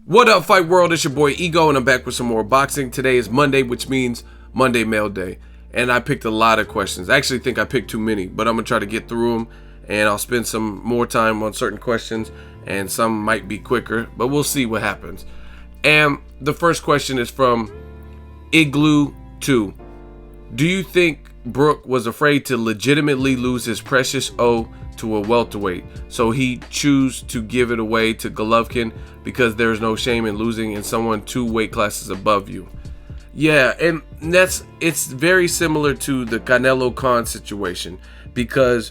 What up, Fight World? It's your boy Ego, and I'm back with some more boxing. Today is Monday, which means Monday Mail Day. And I picked a lot of questions. I actually think I picked too many, but I'm going to try to get through them. And I'll spend some more time on certain questions, and some might be quicker, but we'll see what happens. And the first question is from Igloo2. Do you think Brook was afraid to legitimately lose his precious O to a welterweight, so he chose to give it away to Golovkin because there's no shame in losing in someone 2 weight classes above you? Yeah, and it's very similar to the Canelo Khan situation, because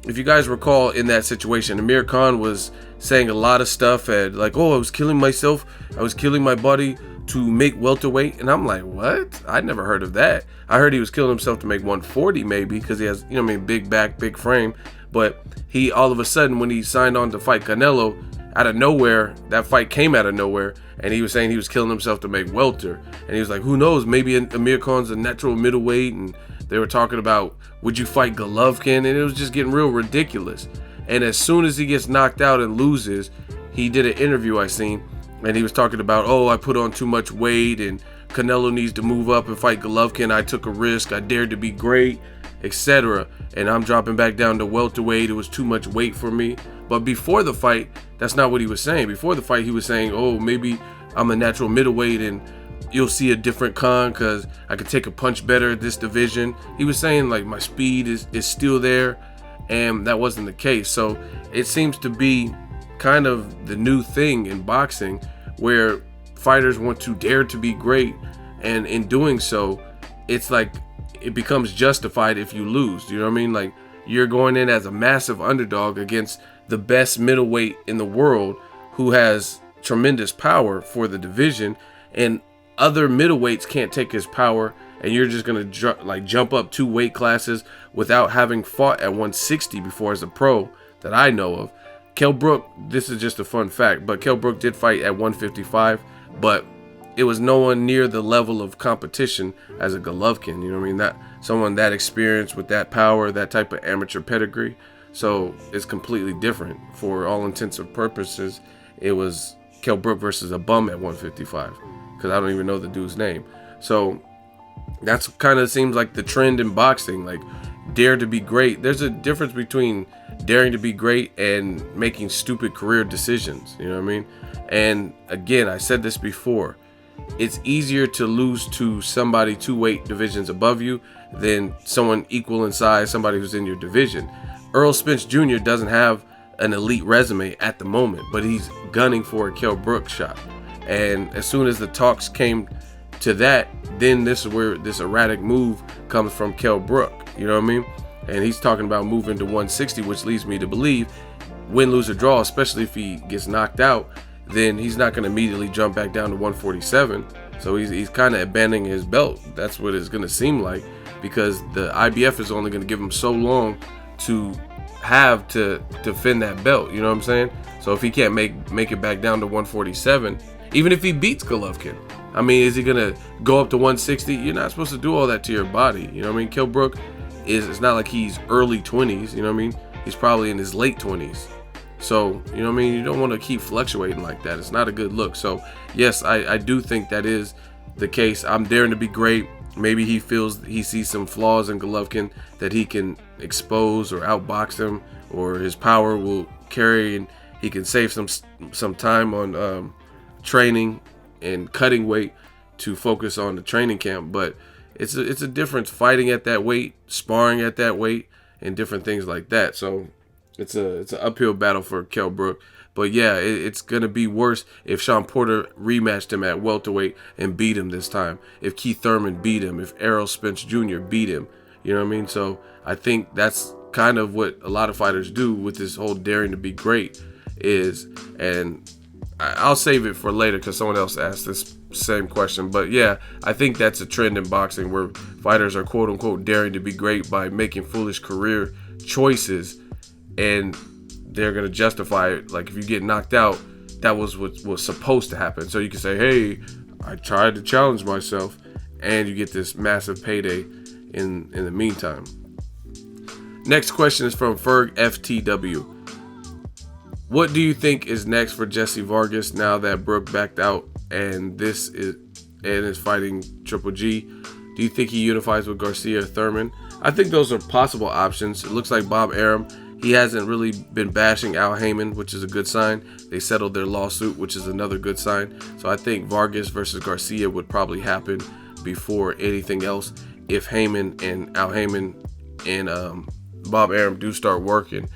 if you guys recall, in that situation, Amir Khan was saying a lot of stuff at like, oh, I was killing myself, I was killing my body to make welterweight, and I'm like, what? I never heard of that. I heard he was killing himself to make 140 maybe, because he has, big back, big frame. But he, all of a sudden, when he signed on to fight Canelo, out of nowhere, that fight came out of nowhere, and he was saying he was killing himself to make welter. And he was like, who knows, maybe Amir Khan's a natural middleweight, and they were talking about, would you fight Golovkin? And it was just getting real ridiculous. And as soon as he gets knocked out and loses, he did an interview I seen, and he was talking about, oh, I put on too much weight, and Canelo needs to move up and fight Golovkin. I took a risk, I dared to be great, etc. And I'm dropping back down to welterweight. It was too much weight for me. But before the fight, that's not what he was saying. Before the fight, he was saying, oh, maybe I'm a natural middleweight and you'll see a different Khan because I could take a punch better at this division. He was saying like my speed is still there, and that wasn't the case. So it seems to be kind of the new thing in boxing, where fighters want to dare to be great, and in doing so, it's like it becomes justified if you lose. You know what I mean? Like, you're going in as a massive underdog against the best middleweight in the world, who has tremendous power for the division, and other middleweights can't take his power, and you're just gonna jump up 2 weight classes without having fought at 160 before as a pro that I know of. Kell Brook, this is just a fun fact, but Kell Brook did fight at 155, but it was no one near the level of competition as a Golovkin. You know what I mean? That someone that experienced with that power, that type of amateur pedigree. So it's completely different. For all intents and purposes, it was Kell Brook versus a bum at 155, because I don't even know the dude's name. So that's kind of seems like the trend in boxing, like dare to be great. There's a difference between daring to be great and making stupid career decisions. You know what I mean? And again, I said this before, it's easier to lose to somebody 2 weight divisions above you than someone equal in size, somebody who's in your division. Earl Spence Jr. doesn't have an elite resume at the moment, but he's gunning for a Kell Brook shot. And as soon as the talks came to that, then this is where this erratic move comes from Kell Brook. You know what I mean? And he's talking about moving to 160, which leads me to believe win, lose, or draw, especially if he gets knocked out, then he's not going to immediately jump back down to 147. So he's kind of abandoning his belt. That's what it's going to seem like, because the IBF is only going to give him so long to have to defend that belt. You know what I'm saying? So if he can't make it back down to 147, even if he beats Golovkin, I mean, is he going to go up to 160? You're not supposed to do all that to your body. You know what I mean? Kell Brook it's not like he's early 20s. You know what I mean? He's probably in his late 20s. So, you know what I mean? You don't want to keep fluctuating like that. It's not a good look. So, yes, I do think that is the case. I'm daring to be great. Maybe he feels he sees some flaws in Golovkin that he can expose or outbox him, or his power will carry and he can save some time on training and cutting weight to focus on the training camp. But it's a difference fighting at that weight, sparring at that weight, and different things like that. So it's an uphill battle for Kell Brook. But yeah, it's going to be worse if Shawn Porter rematched him at welterweight and beat him this time. If Keith Thurman beat him, if Errol Spence Jr. beat him. You know what I mean? So I think that's kind of what a lot of fighters do with this whole daring to be great is, and I'll save it for later because someone else asked this same question. But yeah, I think that's a trend in boxing where fighters are quote unquote daring to be great by making foolish career choices, and they're going to justify it. Like if you get knocked out, that was what was supposed to happen. So you can say, hey, I tried to challenge myself, and you get this massive payday in the meantime. Next question is from Ferg FTW. What do you think is next for Jessie Vargas now that Brook backed out and is fighting Triple G? Do you think he unifies with Garcia or Thurman? I think those are possible options. It looks like Bob Arum, he hasn't really been bashing Al Haymon, which is a good sign. They settled their lawsuit, which is another good sign. So I think Vargas versus Garcia would probably happen before anything else if Haymon and Al Haymon and Bob Arum do start working.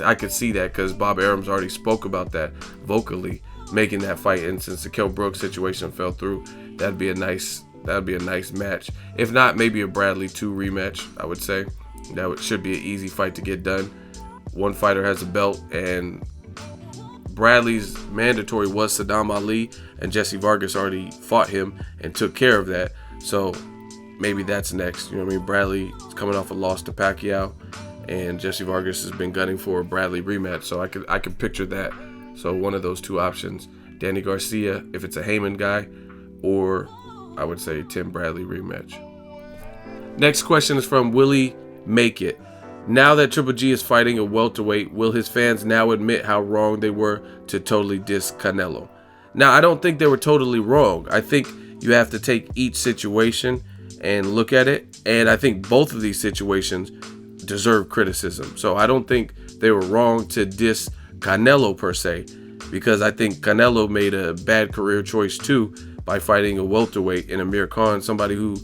I could see that because Bob Arum's already spoke about that vocally, making that fight. And since the Kell Brook situation fell through, that'd be a nice match. If not, maybe a Bradley 2 rematch. I would say should be an easy fight to get done. One fighter has a belt, and Bradley's mandatory was Saddam Ali, and Jessie Vargas already fought him and took care of that. So maybe that's next. You know what I mean? Bradley is coming off a loss to Pacquiao, and Jessie Vargas has been gunning for a Bradley rematch. So I could picture that. So one of those two options, Danny Garcia, if it's a Haymon guy, or I would say Tim Bradley rematch. Next question is from Willie Make It. Now that Triple G is fighting a welterweight, will his fans now admit how wrong they were to totally diss Canelo? Now, I don't think they were totally wrong. I think you have to take each situation and look at it. And I think both of these situations deserve criticism. So I don't think they were wrong to diss Canelo per se, because I think Canelo made a bad career choice too by fighting a welterweight in Amir Khan, somebody who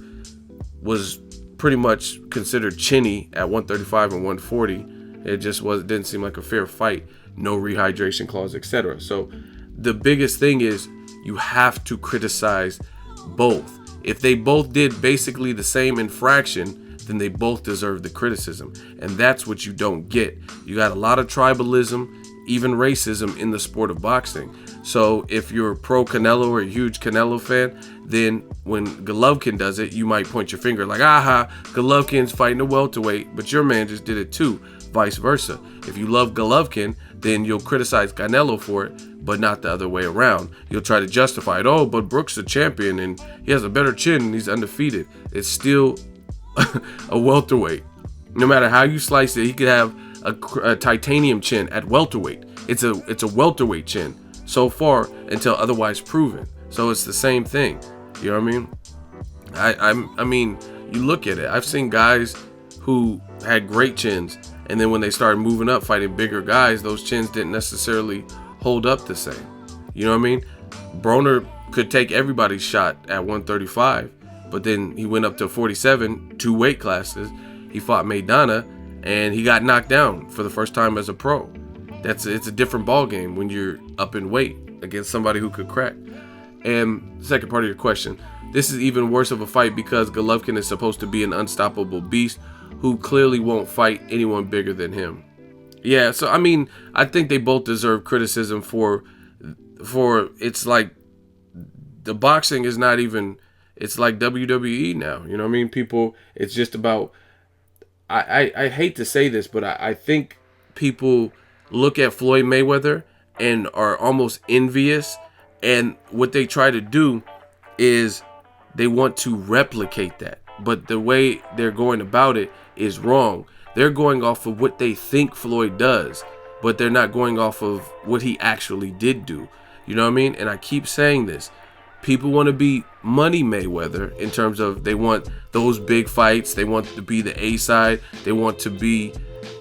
was pretty much considered chinny at 135 and 140. It just didn't seem like a fair fight. No rehydration clause, etc. So the biggest thing is you have to criticize both. If they both did basically the same infraction, then they both deserve the criticism. And that's what you don't get. You got a lot of tribalism, even racism in the sport of boxing. So if you're pro Canelo or a huge Canelo fan, then when Golovkin does it, you might point your finger like, aha, Golovkin's fighting a welterweight, but your man just did it too, vice versa. If you love Golovkin, then you'll criticize Canelo for it, but not the other way around. You'll try to justify it. Oh, but Brook's a champion and he has a better chin and he's undefeated. It's still a welterweight. No matter how you slice it, he could have a titanium chin at welterweight. It's a welterweight chin so far until otherwise proven. So it's the same thing. You know what I mean? I mean, you look at it. I've seen guys who had great chins, and then when they started moving up fighting bigger guys, those chins didn't necessarily hold up the same. You know what I mean? Broner could take everybody's shot at 135, but then he went up to 47, 2 weight classes. He fought Maidana, and he got knocked down for the first time as a pro. It's a different ball game when you're up in weight against somebody who could crack. And the second part of your question, this is even worse of a fight because Golovkin is supposed to be an unstoppable beast who clearly won't fight anyone bigger than him. Yeah, so I mean, I think they both deserve criticism for it's like the boxing is not even, it's like WWE now. You know what I mean? People, it's just about, I hate to say this, but I think people look at Floyd Mayweather and are almost envious, and what they try to do is they want to replicate that, but the way they're going about it is wrong. They're going off of what they think Floyd does, but they're not going off of what he actually did do. You know what I mean? And I keep saying this. People want to be Money Mayweather in terms of they want those big fights. They want to be the A side. They want to be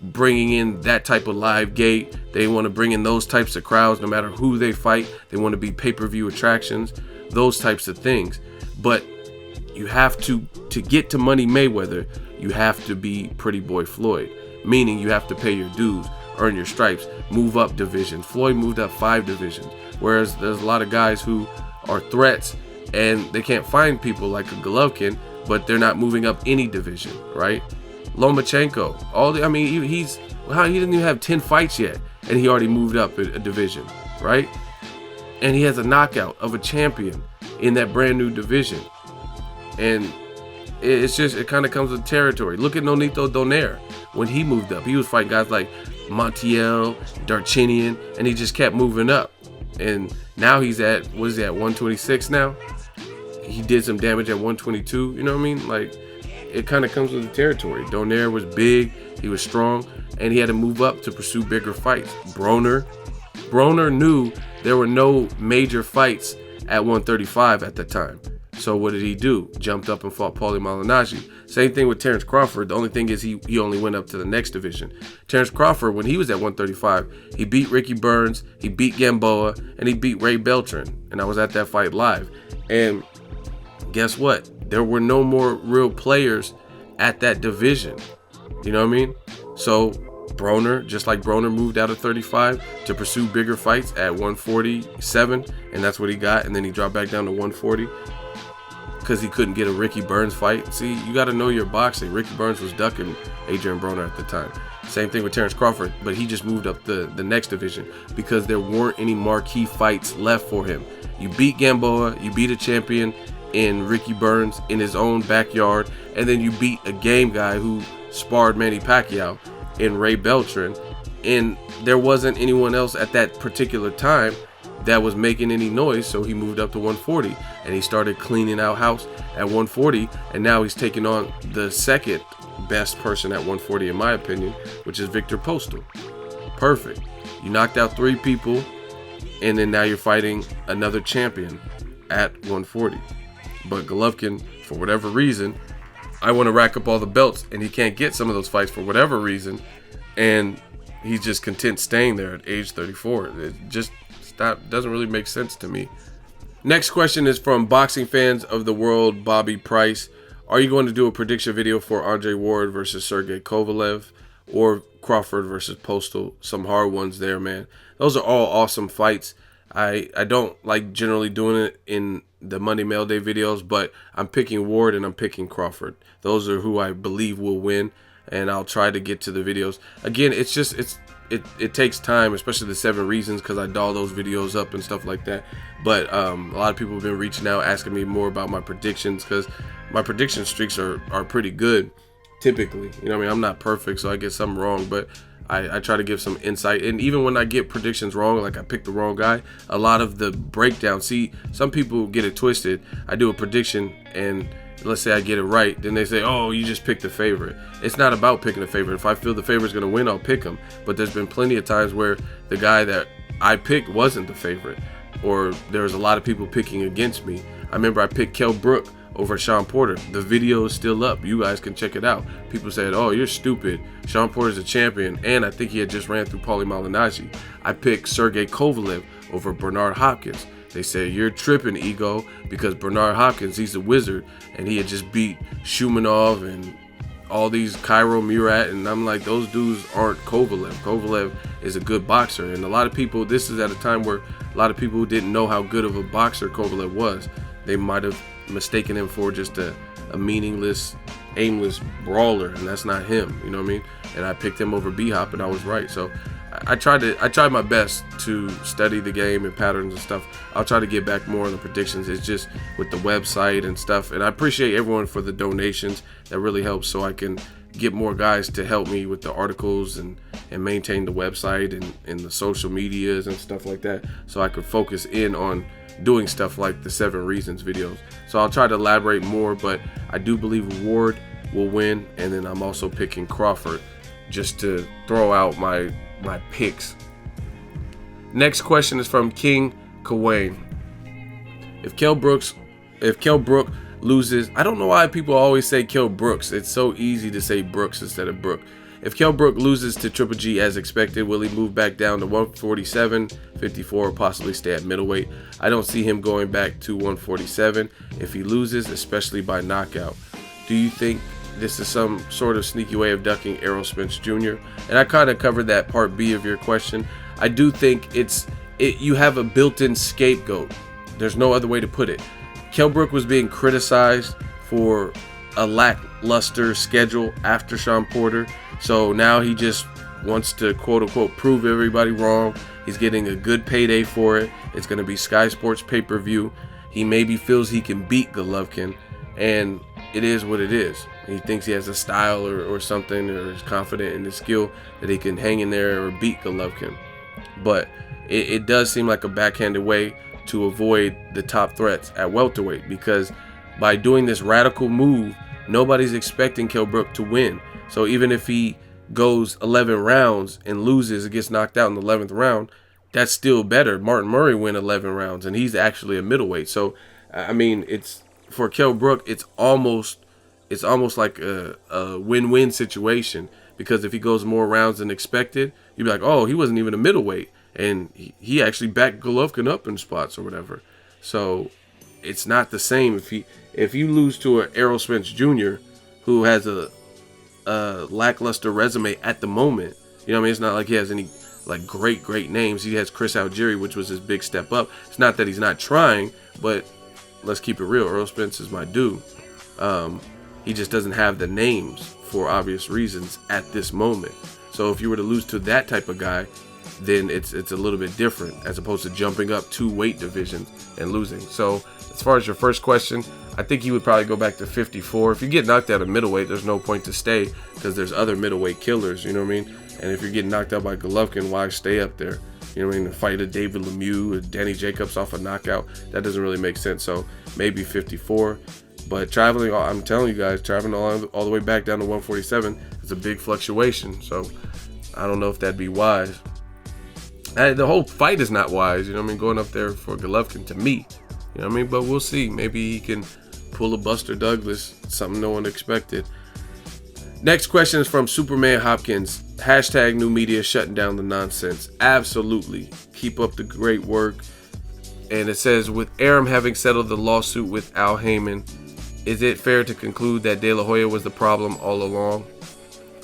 bringing in that type of live gate. They want to bring in those types of crowds no matter who they fight. They want to be pay-per-view attractions, those types of things. But you have to get to Money Mayweather, you have to be Pretty Boy Floyd, meaning you have to pay your dues, earn your stripes, move up divisions. Floyd moved up 5 divisions, whereas there's a lot of guys who are threats and they can't find people like a Golovkin, but they're not moving up any division, right? Lomachenko, he didn't even have 10 fights yet, and he already moved up a division, right? And he has a knockout of a champion in that brand new division. And it kind of comes with territory. Look at Nonito Donaire. When he moved up, he was fighting guys like Montiel, Darchinian, and he just kept moving up. And now he's at, 126 now? He did some damage at 122, you know what I mean? Like, it kind of comes with the territory. Donaire was big, he was strong, and he had to move up to pursue bigger fights. Broner, Broner knew there were no major fights at 135 at the time. So what did he do? Jumped up and fought Paulie Malignaggi. Same thing with Terrence Crawford. The only thing is he only went up to the next division. Terrence Crawford, when he was at 135, he beat Ricky Burns, he beat Gamboa, and he beat Ray Beltran. And I was at that fight live. And guess what? There were no more real players at that division. You know what I mean? So Broner, just like Broner moved out of 35 to pursue bigger fights at 147, and that's what he got. And then he dropped back down to 140. Because he couldn't get a Ricky Burns fight. See, you got to know your boxing. Ricky Burns was ducking Adrian Broner at the time. Same thing with Terrence Crawford, but he just moved up the next division because there weren't any marquee fights left for him. You beat Gamboa, you beat a champion in Ricky Burns in his own backyard, and then you beat a game guy who sparred Manny Pacquiao in Ray Beltran, and there wasn't anyone else at that particular time that was making any noise, so he moved up to 140 and he started cleaning out house at 140, and now he's taking on the second best person at 140 in my opinion, which is Victor Postal. Perfect. You knocked out 3 people, and then now you're fighting another champion at 140. But Golovkin, for whatever reason, I want to rack up all the belts, and he can't get some of those fights for whatever reason, and he's just content staying there at age 34. It just doesn't really make sense to me. Next question is from boxing fans of the world, Bobby Price. Are you going to do a prediction video for Andre Ward versus Sergey Kovalev or Crawford versus Postal? Some hard ones there, man. Those are all awesome fights. I don't like generally doing it in the Monday Mail Day videos, but I'm picking Ward and I'm picking Crawford. Those are who I believe will win, and I'll try to get to the videos. Again, it takes time, especially the 7 reasons, because I doll those videos up and stuff like that. But a lot of people have been reaching out asking me more about my predictions, because my prediction streaks are pretty good typically. You know what I mean? I'm not perfect, so I get something wrong, but I try to give some insight. And even when I get predictions wrong, like I picked the wrong guy, a lot of the breakdown, see, some people get it twisted. I do a prediction and let's say I get it right, then they say, oh, you just picked the favorite. It's not about picking a favorite. If I feel the favorite's going to win, I'll pick him. But there's been plenty of times where the guy that I picked wasn't the favorite, or there was a lot of people picking against me. I remember I picked Kell Brook over Shawn Porter. The video is still up. You guys can check it out. People said, oh, you're stupid. Shawn Porter's a champion, and I think he had just ran through Paulie Malignaggi. I picked Sergey Kovalev over Bernard Hopkins. They said, you're tripping, Ego, because Bernard Hopkins, he's a wizard, and he had just beat Shumanov and all these Cairo Murat, and I'm like, those dudes aren't Kovalev. Kovalev is a good boxer, and a lot of people, this is at a time where a lot of people didn't know how good of a boxer Kovalev was. They might have mistaken him for just a meaningless, aimless brawler, and that's not him, you know what I mean? And I picked him over B-Hop, and I was right. So I tried my best to study the game and patterns and stuff. I'll try to get back more on the predictions. It's just with the website and stuff. And I appreciate everyone for the donations. That really helps, so I can get more guys to help me with the articles and maintain the website and the social medias and stuff like that, so I could focus in on doing stuff like the 7 reasons videos. So I'll try to elaborate more, but I do believe Ward will win, and then I'm also picking Crawford, just to throw out my picks. Next question is from King Kawane. If Kell Brook loses, I don't know why people always say Kell Brooks. It's so easy to say Brooks instead of Brook. If Kell Brook loses to Triple G as expected, will he move back down to 147, 54, or possibly stay at middleweight? I don't see him going back to 147 if he loses, especially by knockout. Do you think this is some sort of sneaky way of ducking Errol Spence Jr.? And I kind of covered that part B of your question. I do think you have a built-in scapegoat. There's no other way to put it. Kell Brook was being criticized for a lackluster schedule after Shawn Porter. So now he just wants to, quote-unquote, prove everybody wrong. He's getting a good payday for it. It's going to be Sky Sports pay-per-view. He maybe feels he can beat Golovkin, and it is what it is. He thinks he has a style or something, or is confident in his skill that he can hang in there or beat Golovkin. But it does seem like a backhanded way to avoid the top threats at welterweight, because by doing this radical move, nobody's expecting Kell Brook to win. So even if he goes 11 rounds and loses and gets knocked out in the 11th round, that's still better. Martin Murray went 11 rounds, and he's actually a middleweight. So, I mean, it's for Kell Brook, it's almost like a win-win situation, because if he goes more rounds than expected, you'd be like, oh, he wasn't even a middleweight, and he actually backed Golovkin up in spots or whatever. So it's not the same if you lose to an Errol Spence Jr. who has a lackluster resume at the moment. You know what I mean? It's not like he has any like great names. He has Chris Algieri, which was his big step up. It's not that he's not trying, but let's keep it real. Errol Spence is my dude. He just doesn't have the names for obvious reasons at this moment. So if you were to lose to that type of guy, then it's a little bit different, as opposed to jumping up 2 weight divisions and losing. So as far as your first question, I think he would probably go back to 54. If you get knocked out of middleweight, there's no point to stay, because there's other middleweight killers, you know what I mean? And if you're getting knocked out by Golovkin, why stay up there? You know what I mean? The fight of David Lemieux or Danny Jacobs off a knockout, that doesn't really make sense. So maybe 54. But traveling, I'm telling you guys, traveling all the way back down to 147 is a big fluctuation. So I don't know if that'd be wise. The whole fight is not wise, you know what I mean? Going up there for Golovkin, to me, you know what I mean? But we'll see. Maybe he can pull a Buster Douglas, something no one expected. Next question is from Superman Hopkins. Hashtag new media shutting down the nonsense. Absolutely. Keep up the great work. And it says, with Arum having settled the lawsuit with Al Haymon, is it fair to conclude that De La Hoya was the problem all along?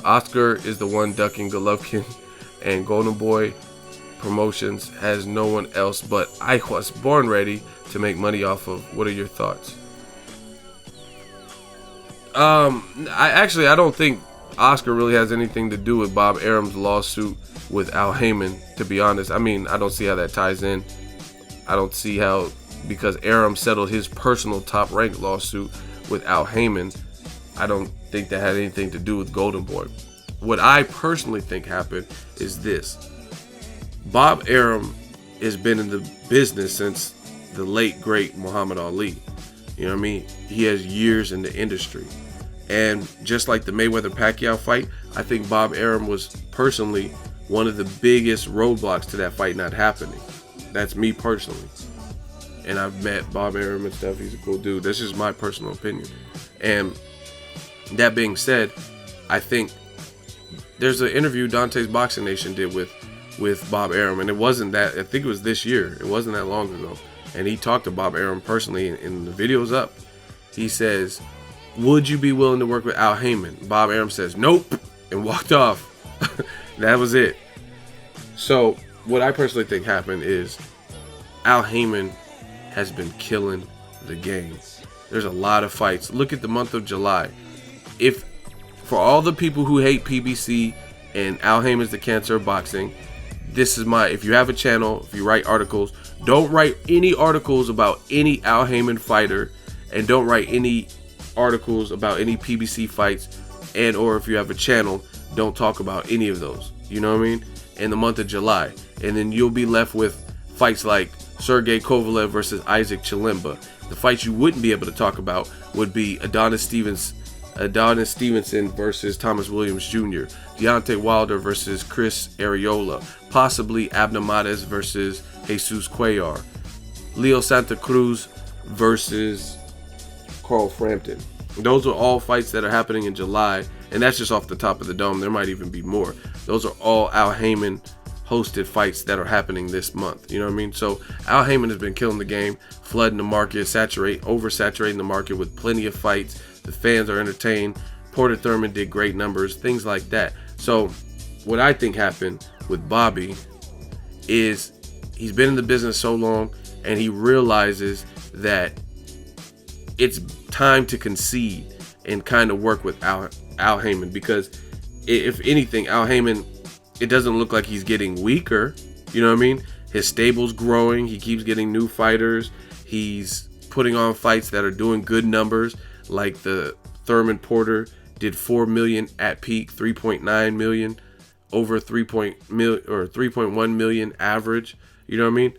Oscar is the one ducking Golovkin, and Golden Boy Promotions has no one else but I Was Born Ready to make money off of. What are your thoughts? I don't think Oscar really has anything to do with Bob Arum's lawsuit with Al Haymon, to be honest. I mean, I don't see how that ties in. I don't see how, because Arum settled his personal top-ranked lawsuit with Al Haymon, I don't think that had anything to do with Golden Boy. What I personally think happened is this. Bob Arum has been in the business since the late, great Muhammad Ali. You know what I mean? He has years in the industry. And just like the Mayweather-Pacquiao fight, I think Bob Arum was personally one of the biggest roadblocks to that fight not happening. That's me personally. And I've met Bob Arum and stuff. He's a cool dude. That's just my personal opinion. And that being said, I think there's an interview Dante's Boxing Nation did with Bob Arum, and it wasn't that, I think it was this year. It wasn't that long ago. And he talked to Bob Arum personally, and the video's up. He says, would you be willing to work with Al Haymon? Bob Arum says, nope, and walked off. That was it. So what I personally think happened is Al Haymon has been killing the game. There's a lot of fights. Look at the month of July. If for all the people who hate PBC and Al Haymon's the cancer of boxing, this is if you have a channel, if you write articles, don't write any articles about any Al Haymon fighter, and don't write any articles about any PBC fights, and or if you have a channel, don't talk about any of those. You know what I mean? In the month of July. And then you'll be left with fights like Sergey Kovalev versus Isaac Chilemba. The fights you wouldn't be able to talk about would be Adonis Stevenson versus Thomas Williams Jr., Deontay Wilder versus Chris Arreola, possibly Abner Mares versus Jesus Cuellar, Leo Santa Cruz versus Carl Frampton. Those are all fights that are happening in July, and that's just off the top of the dome. There might even be more. Those are all Al Haymon hosted fights that are happening this month. You know what I mean? So Al Haymon has been killing the game, flooding the market, oversaturating the market with plenty of fights. The fans are entertained. Porter Thurman did great numbers, things like that. So what I think happened with Bobby is he's been in the business so long, and he realizes that it's time to concede and kind of work with Al Haymon, because if anything, Al Haymon, it doesn't look like he's getting weaker. You know what I mean? His stable's growing. He keeps getting new fighters. He's putting on fights that are doing good numbers, like the Thurman Porter did 4 million at peak, 3.9 million, over 3.1 million average. You know what I mean?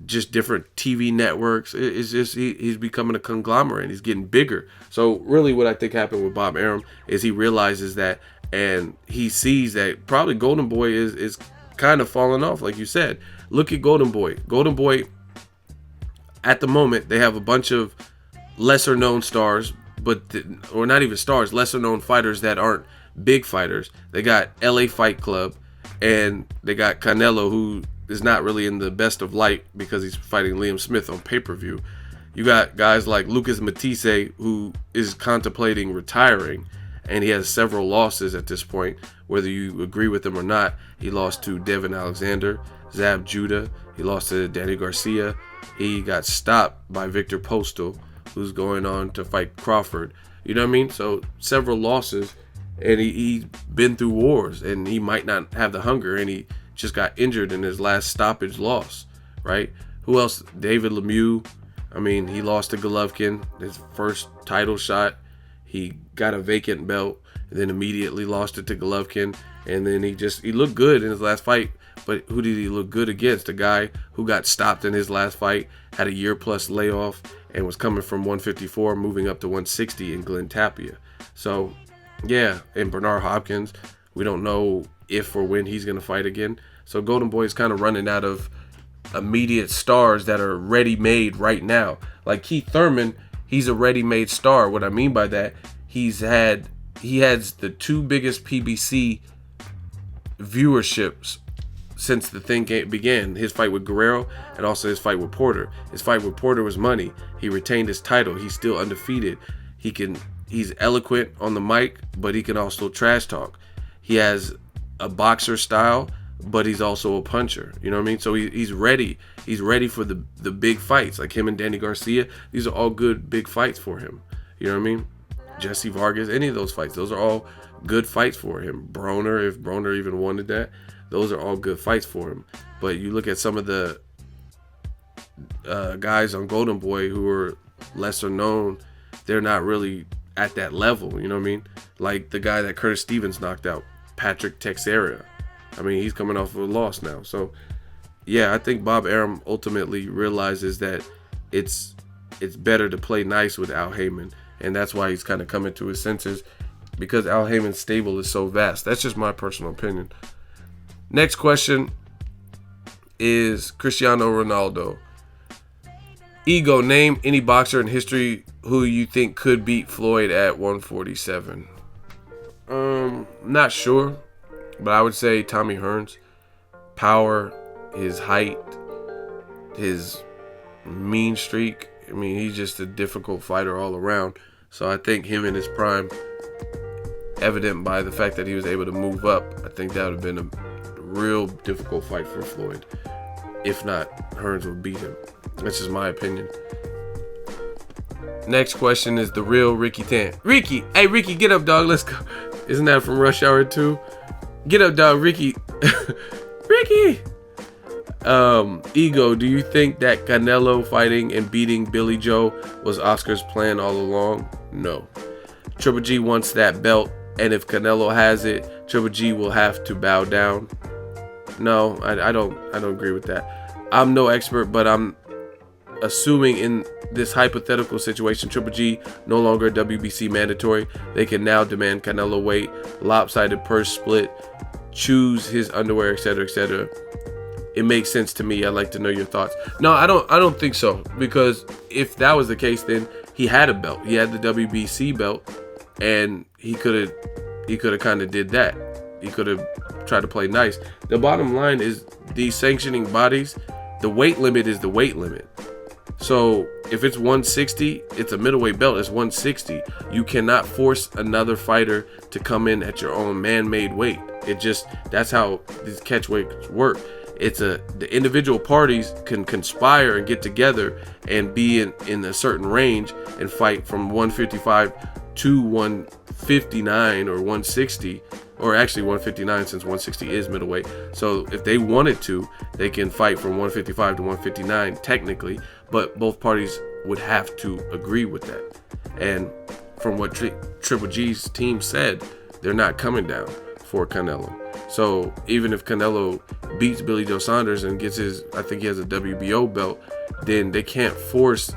Just different TV networks. It's just he's becoming a conglomerate. He's getting bigger. So really what I think happened with Bob Arum is he realizes that, and he sees that probably Golden Boy is kind of fallen off, like you said. Look at Golden Boy. Golden Boy, at the moment, they have a bunch of lesser known stars, or not even stars, lesser known fighters that aren't big fighters. They got LA Fight Club, and they got Canelo, who is not really in the best of light because he's fighting Liam Smith on pay-per-view. You got guys like Lucas Matisse, who is contemplating retiring, and he has several losses at this point, whether you agree with him or not. He lost to Devin Alexander, Zab Judah. He lost to Danny Garcia. He got stopped by Victor Postal, who's going on to fight Crawford. You know what I mean? So several losses, and he's been through wars, and he might not have the hunger, and he just got injured in his last stoppage loss, right? Who else? David Lemieux. I mean, he lost to Golovkin, his first title shot. He got a vacant belt, and then immediately lost it to Golovkin, and then he looked good in his last fight. But who did he look good against? A guy who got stopped in his last fight, had a year-plus layoff, and was coming from 154, moving up to 160 in Glenn Tapia. So, yeah, and Bernard Hopkins, we don't know if or when he's going to fight again. So Golden Boy is kind of running out of immediate stars that are ready-made right now. Like Keith Thurman, he's a ready-made star. What I mean by that, he has the two biggest PBC viewerships since the thing began. His fight with Guerrero and also his fight with Porter. His fight with Porter was money. He retained his title. He's still undefeated. He's eloquent on the mic, but he can also trash talk. He has a boxer style, but he's also a puncher. You know what I mean? So he's ready. He's ready for the big fights, like him and Danny Garcia. These are all good big fights for him. You know what I mean? Jessie Vargas, any of those fights, those are all good fights for him. Broner, if Broner even wanted that, those are all good fights for him. But you look at some of the guys on Golden Boy who are lesser known, they're not really at that level. You know what I mean? Like the guy that Curtis Stevens knocked out, Patrick Teixeira. I mean, he's coming off of a loss now. So, yeah, I think Bob Arum ultimately realizes that it's better to play nice with Al Haymon. And that's why he's kind of coming to his senses, because Al Haymon's stable is so vast. That's just my personal opinion. Next question is Cristiano Ronaldo. Ego, name any boxer in history who you think could beat Floyd at 147. Not sure, but I would say Tommy Hearns. Power, his height, his mean streak. I mean, he's just a difficult fighter all around. So I think him in his prime, evident by the fact that he was able to move up, I think that would have been a real difficult fight for Floyd. If not, Hearns would beat him. That's just my opinion. Next question is the real Ricky Tan. Ricky! Hey, Ricky, get up, dog. Let's go. Isn't that from Rush Hour 2? Get up, dog. Ricky. Ricky! Ego, do you think that Canelo fighting and beating Billy Joe was Oscar's plan all along? No. Triple G wants that belt, and if Canelo has it, Triple G will have to bow down. No, I don't agree with that. I'm no expert, but I'm assuming in this hypothetical situation, Triple G no longer WBC mandatory. They can now demand Canelo weight, lopsided purse split, choose his underwear, etc., etc. It makes sense to me. I'd like to know your thoughts. No, I don't think so, because if that was the case, then he had a belt. He had the WBC belt, and he could have kind of did that. He could have tried to play nice. The bottom line is these sanctioning bodies, the weight limit is the weight limit. So if it's 160, it's a middleweight belt. It's 160. You cannot force another fighter to come in at your own man-made weight. That's how these catch weights work. The individual parties can conspire and get together and be in a certain range and fight from 155 to 159 or 160, or actually 159, since 160 is middleweight. So if they wanted to, they can fight from 155 to 159 technically, but both parties would have to agree with that. And from what Triple G's team said, they're not coming down for Canelo. So even if Canelo beats Billy Joe Saunders and gets I think he has a WBO belt, then they can't force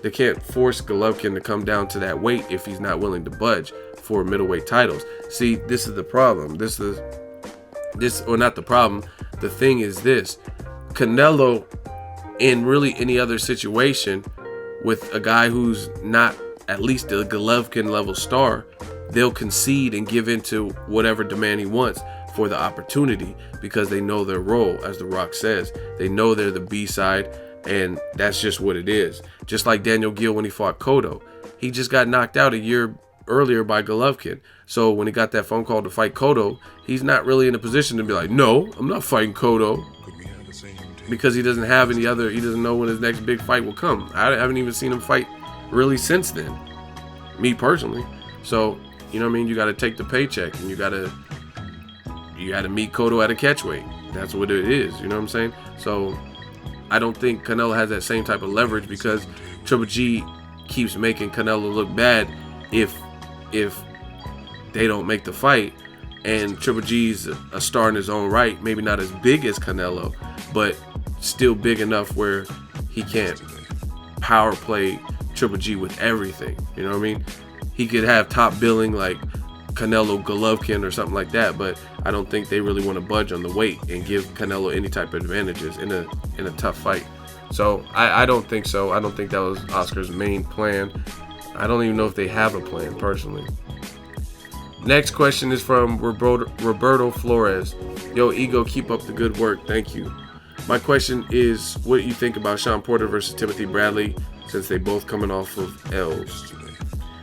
Golovkin to come down to that weight if he's not willing to budge for middleweight titles. See, this is the problem. This is not the problem. The thing is this: Canelo, in really any other situation, with a guy who's not at least a Golovkin level star, they'll concede and give into whatever demand he wants for the opportunity, because they know their role. As The Rock says, they know they're the B-side, and that's just what it is. Just like Daniel Gill when he fought Cotto. He just got knocked out a year earlier by Golovkin. So when he got that phone call to fight Cotto, he's not really in a position to be like, no, I'm not fighting Cotto. Because he doesn't have any other, he doesn't know when his next big fight will come. I haven't even seen him fight really since then. Me personally. So, you know what I mean? You got to take the paycheck, and you got to meet Cotto at a catchweight. That's what it is. You know what I'm saying? So I don't think Canelo has that same type of leverage, because Triple G keeps making Canelo look bad if they don't make the fight. And Triple G's a star in his own right, maybe not as big as Canelo, but still big enough where he can't power play Triple G with everything. You know what I mean? He could have top billing like Canelo Golovkin or something like that, but I don't think they really want to budge on the weight and give Canelo any type of advantages in a tough fight. So I don't think so. I don't think that was Oscar's main plan. I don't even know if they have a plan personally. Next question is from Roberto Flores. Yo, Ego, keep up the good work. Thank you. My question is, what do you think about Shawn Porter versus Timothy Bradley, since they both coming off of L's?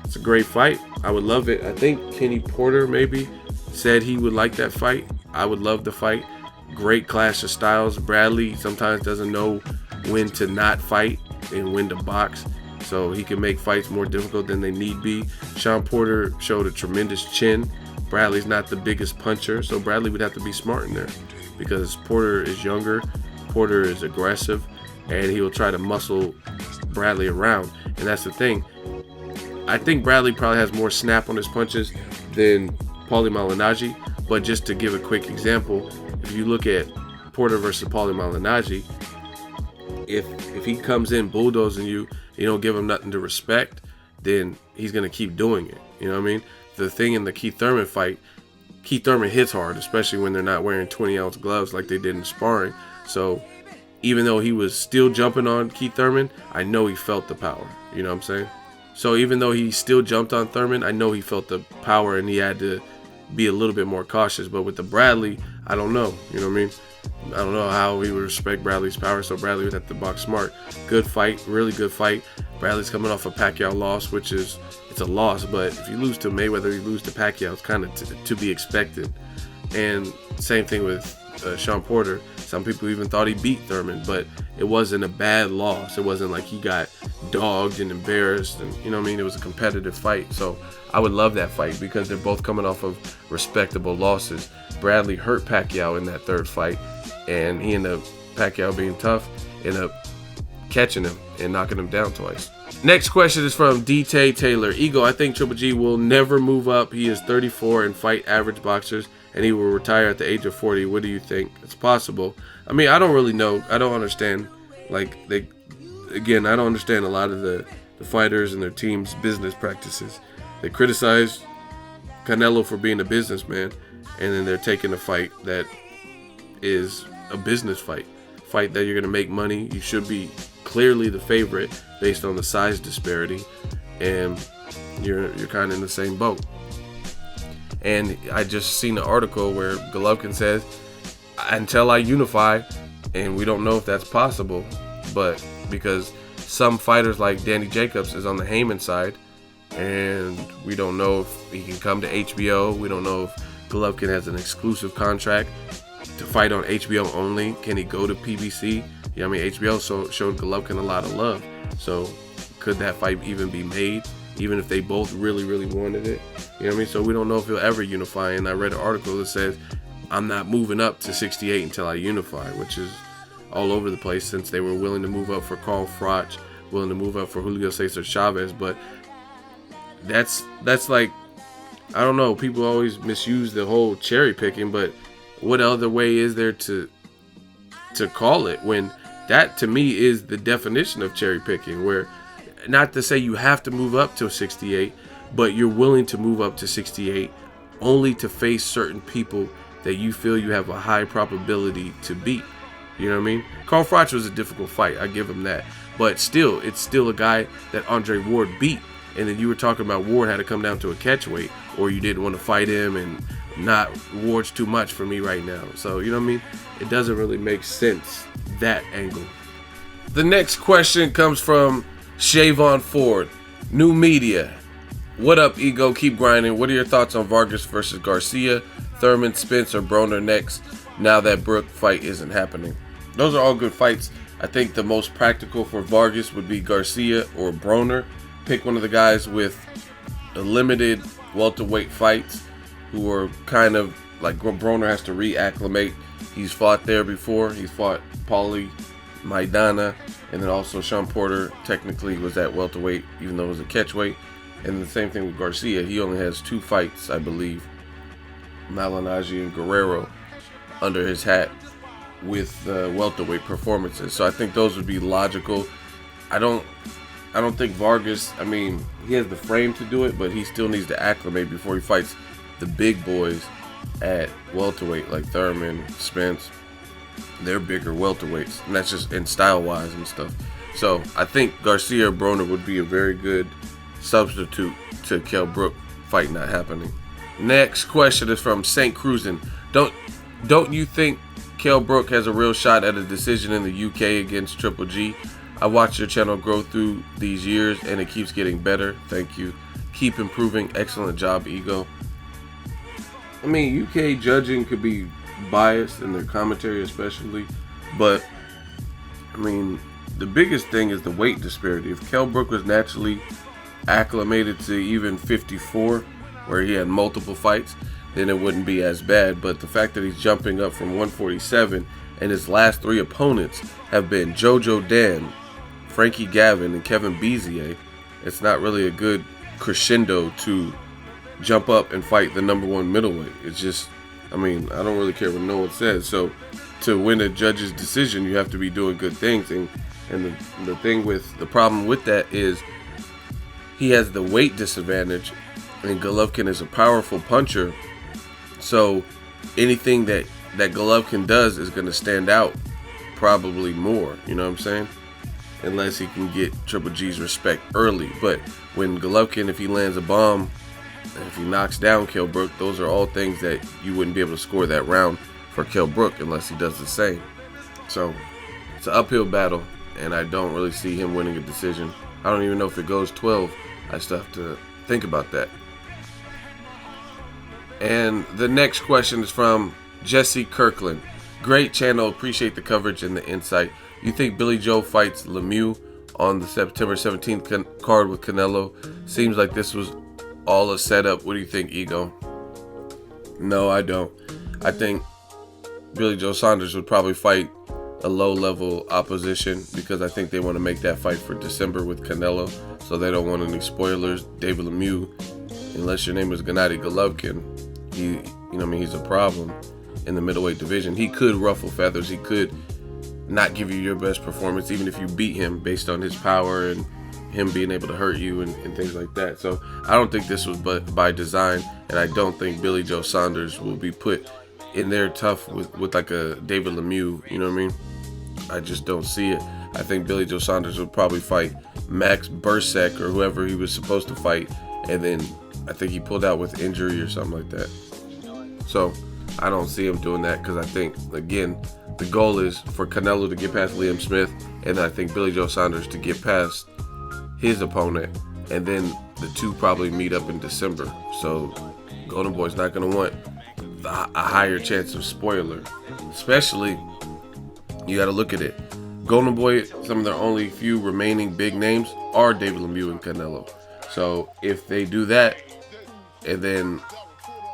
It's a great fight. I would love it. I think Kenny Porter maybe said he would like that fight. I would love the fight. Great clash of styles. Bradley sometimes doesn't know when to not fight and when to box, so he can make fights more difficult than they need be. Shawn Porter showed a tremendous chin. Bradley's not the biggest puncher, so Bradley would have to be smart in there, because Porter is younger, Porter is aggressive, and he will try to muscle Bradley around. And that's the thing. I think Bradley probably has more snap on his punches than Paulie Malignaggi, but just to give a quick example, if you look at Porter versus Paulie Malignaggi, if he comes in bulldozing you don't give him nothing to respect, then he's going to keep doing it. You know what I mean? The thing in the Keith Thurman fight, Keith Thurman hits hard, especially when they're not wearing 20-ounce gloves like they did in sparring. So even though he was still jumping on Keith Thurman, I know he felt the power. You know what I'm saying? So even though he still jumped on Thurman, I know he felt the power and he had to be a little bit more cautious. But with the Bradley, I don't know. You know what I mean? I don't know how we would respect Bradley's power, so Bradley would have to box smart. Good fight, really good fight. Bradley's coming off a Pacquiao loss, which is, it's a loss, but if you lose to Mayweather, you lose to Pacquiao, it's kind of to be expected. And same thing with Shawn Porter. Some people even thought he beat Thurman, but it wasn't a bad loss. It wasn't like he got dogged and embarrassed, and you know what I mean? It was a competitive fight. So I would love that fight because they're both coming off of respectable losses. Bradley hurt Pacquiao in that third fight, and he ended up, Pacquiao being tough, ended up catching him and knocking him down twice. Next question is from D.T. Taylor. Ego, I think Triple G will never move up. He is 34 and fight average boxers, and he will retire at the age of 40. What do you think? It's possible. I mean, I don't really know. I don't understand. I don't understand a lot of the fighters and their team's business practices. They criticize Canelo for being a businessman, and then they're taking a fight that is a business fight that you're going to make money. You should be clearly the favorite based on the size disparity, and you're kind of in the same boat. And I just seen an article where Golovkin says, until I unify, and we don't know if that's possible, but because some fighters like Danny Jacobs is on the Haymon side, and we don't know if he can come to HBO. We don't know if Golovkin has an exclusive contract to fight on HBO only. Can he go to PBC? Yeah, I mean, HBO showed Golovkin a lot of love. So could that fight even be made, even if they both really, really wanted it? You know what I mean? So we don't know if he'll ever unify. And I read an article that says, I'm not moving up to 68 until I unify, which is all over the place since they were willing to move up for Carl Froch, willing to move up for Julio Cesar Chavez. But that's like, I don't know, people always misuse the whole cherry picking, but what other way is there to call it, when that to me is the definition of cherry picking, where not to say you have to move up to 68, but you're willing to move up to 68 only to face certain people that you feel you have a high probability to beat. You know what I mean? Carl Froch was a difficult fight. I give him that. But still, it's still a guy that Andre Ward beat. And then you were talking about Ward had to come down to a catch weight, or you didn't want to fight him, and not Ward's too much for me right now. So, you know what I mean? It doesn't really make sense, that angle. The next question comes from Shavon Ford. New media. What up, Ego? Keep grinding. What are your thoughts on Vargas versus Garcia, Thurman, Spence, or Broner next, now that Brook fight isn't happening? Those are all good fights. I think the most practical for Vargas would be Garcia or Broner. Pick one of the guys with a limited welterweight fights who are kind of like Broner has to reacclimate. He's fought there before. He's fought Paulie Maidana, and then also Shawn Porter technically was at welterweight, even though it was a catchweight. And the same thing with Garcia. He only has 2 fights, I believe, Malignaggi and Guerrero, under his hat with welterweight performances. So I think those would be logical. I don't think Vargas, I mean, he has the frame to do it, but he still needs to acclimate before he fights the big boys at welterweight like Thurman, Spence. They're bigger welterweights, and that's just in style-wise and stuff. So I think Garcia or Broner would be a very good substitute to Kell Brook fight not happening. Next question is from St. Cruisin. Don't you think Kell Brook has a real shot at a decision in the UK against Triple G? I watched your channel grow through these years, and it keeps getting better. Thank you. Keep improving. Excellent job, Ego. I mean, UK judging could be biased in their commentary especially, but I mean, the biggest thing is the weight disparity. If Kell Brook was naturally acclimated to even 54, where he had multiple fights, then it wouldn't be as bad. But the fact that he's jumping up from 147 and his last 3 opponents have been Jojo Dan, Frankie Gavin, and Kevin Bezier, it's not really a good crescendo to jump up and fight the #1 middleweight. It's just, I mean, I don't really care what no one says. So to win a judge's decision, you have to be doing good things. And the thing with the problem with that is he has the weight disadvantage, and Golovkin is a powerful puncher. So anything that Golovkin does is going to stand out probably more. You know what I'm saying? Unless he can get Triple G's respect early. But when Golovkin, if he lands a bomb, and if he knocks down Kell Brook, those are all things that you wouldn't be able to score that round for Kell Brook unless he does the same. So it's an uphill battle, and I don't really see him winning a decision. I don't even know if it goes 12. I still have to think about that. And the next question is from Jesse Kirkland. Great channel, appreciate the coverage and the insight. You think Billy Joe fights Lemieux on the September 17th card with Canelo? Seems like this was all a setup. What do you think, Ego? No, I don't. I think Billy Joe Saunders would probably fight a low-level opposition because I think they want to make that fight for December with Canelo, so they don't want any spoilers. David Lemieux, unless your name is Gennady Golovkin, he's a problem in the middleweight division. He could ruffle feathers. He could not give you your best performance, even if you beat him based on his power and him being able to hurt you and things like that. So I don't think this was by design, and I don't think Billy Joe Saunders will be put in there tough with like a David Lemieux, you know what I mean? I just don't see it. I think Billy Joe Saunders would probably fight Max Bursek or whoever he was supposed to fight, and then I think he pulled out with injury or something like that. So I don't see him doing that because I think, again, the goal is for Canelo to get past Liam Smith, and I think Billy Joe Saunders to get past his opponent, and then the two probably meet up in December. So Golden Boy's not going to want a higher chance of spoiler. Especially, you got to look at it. Golden Boy, some of their only few remaining big names are David Lemieux and Canelo. So if they do that, and then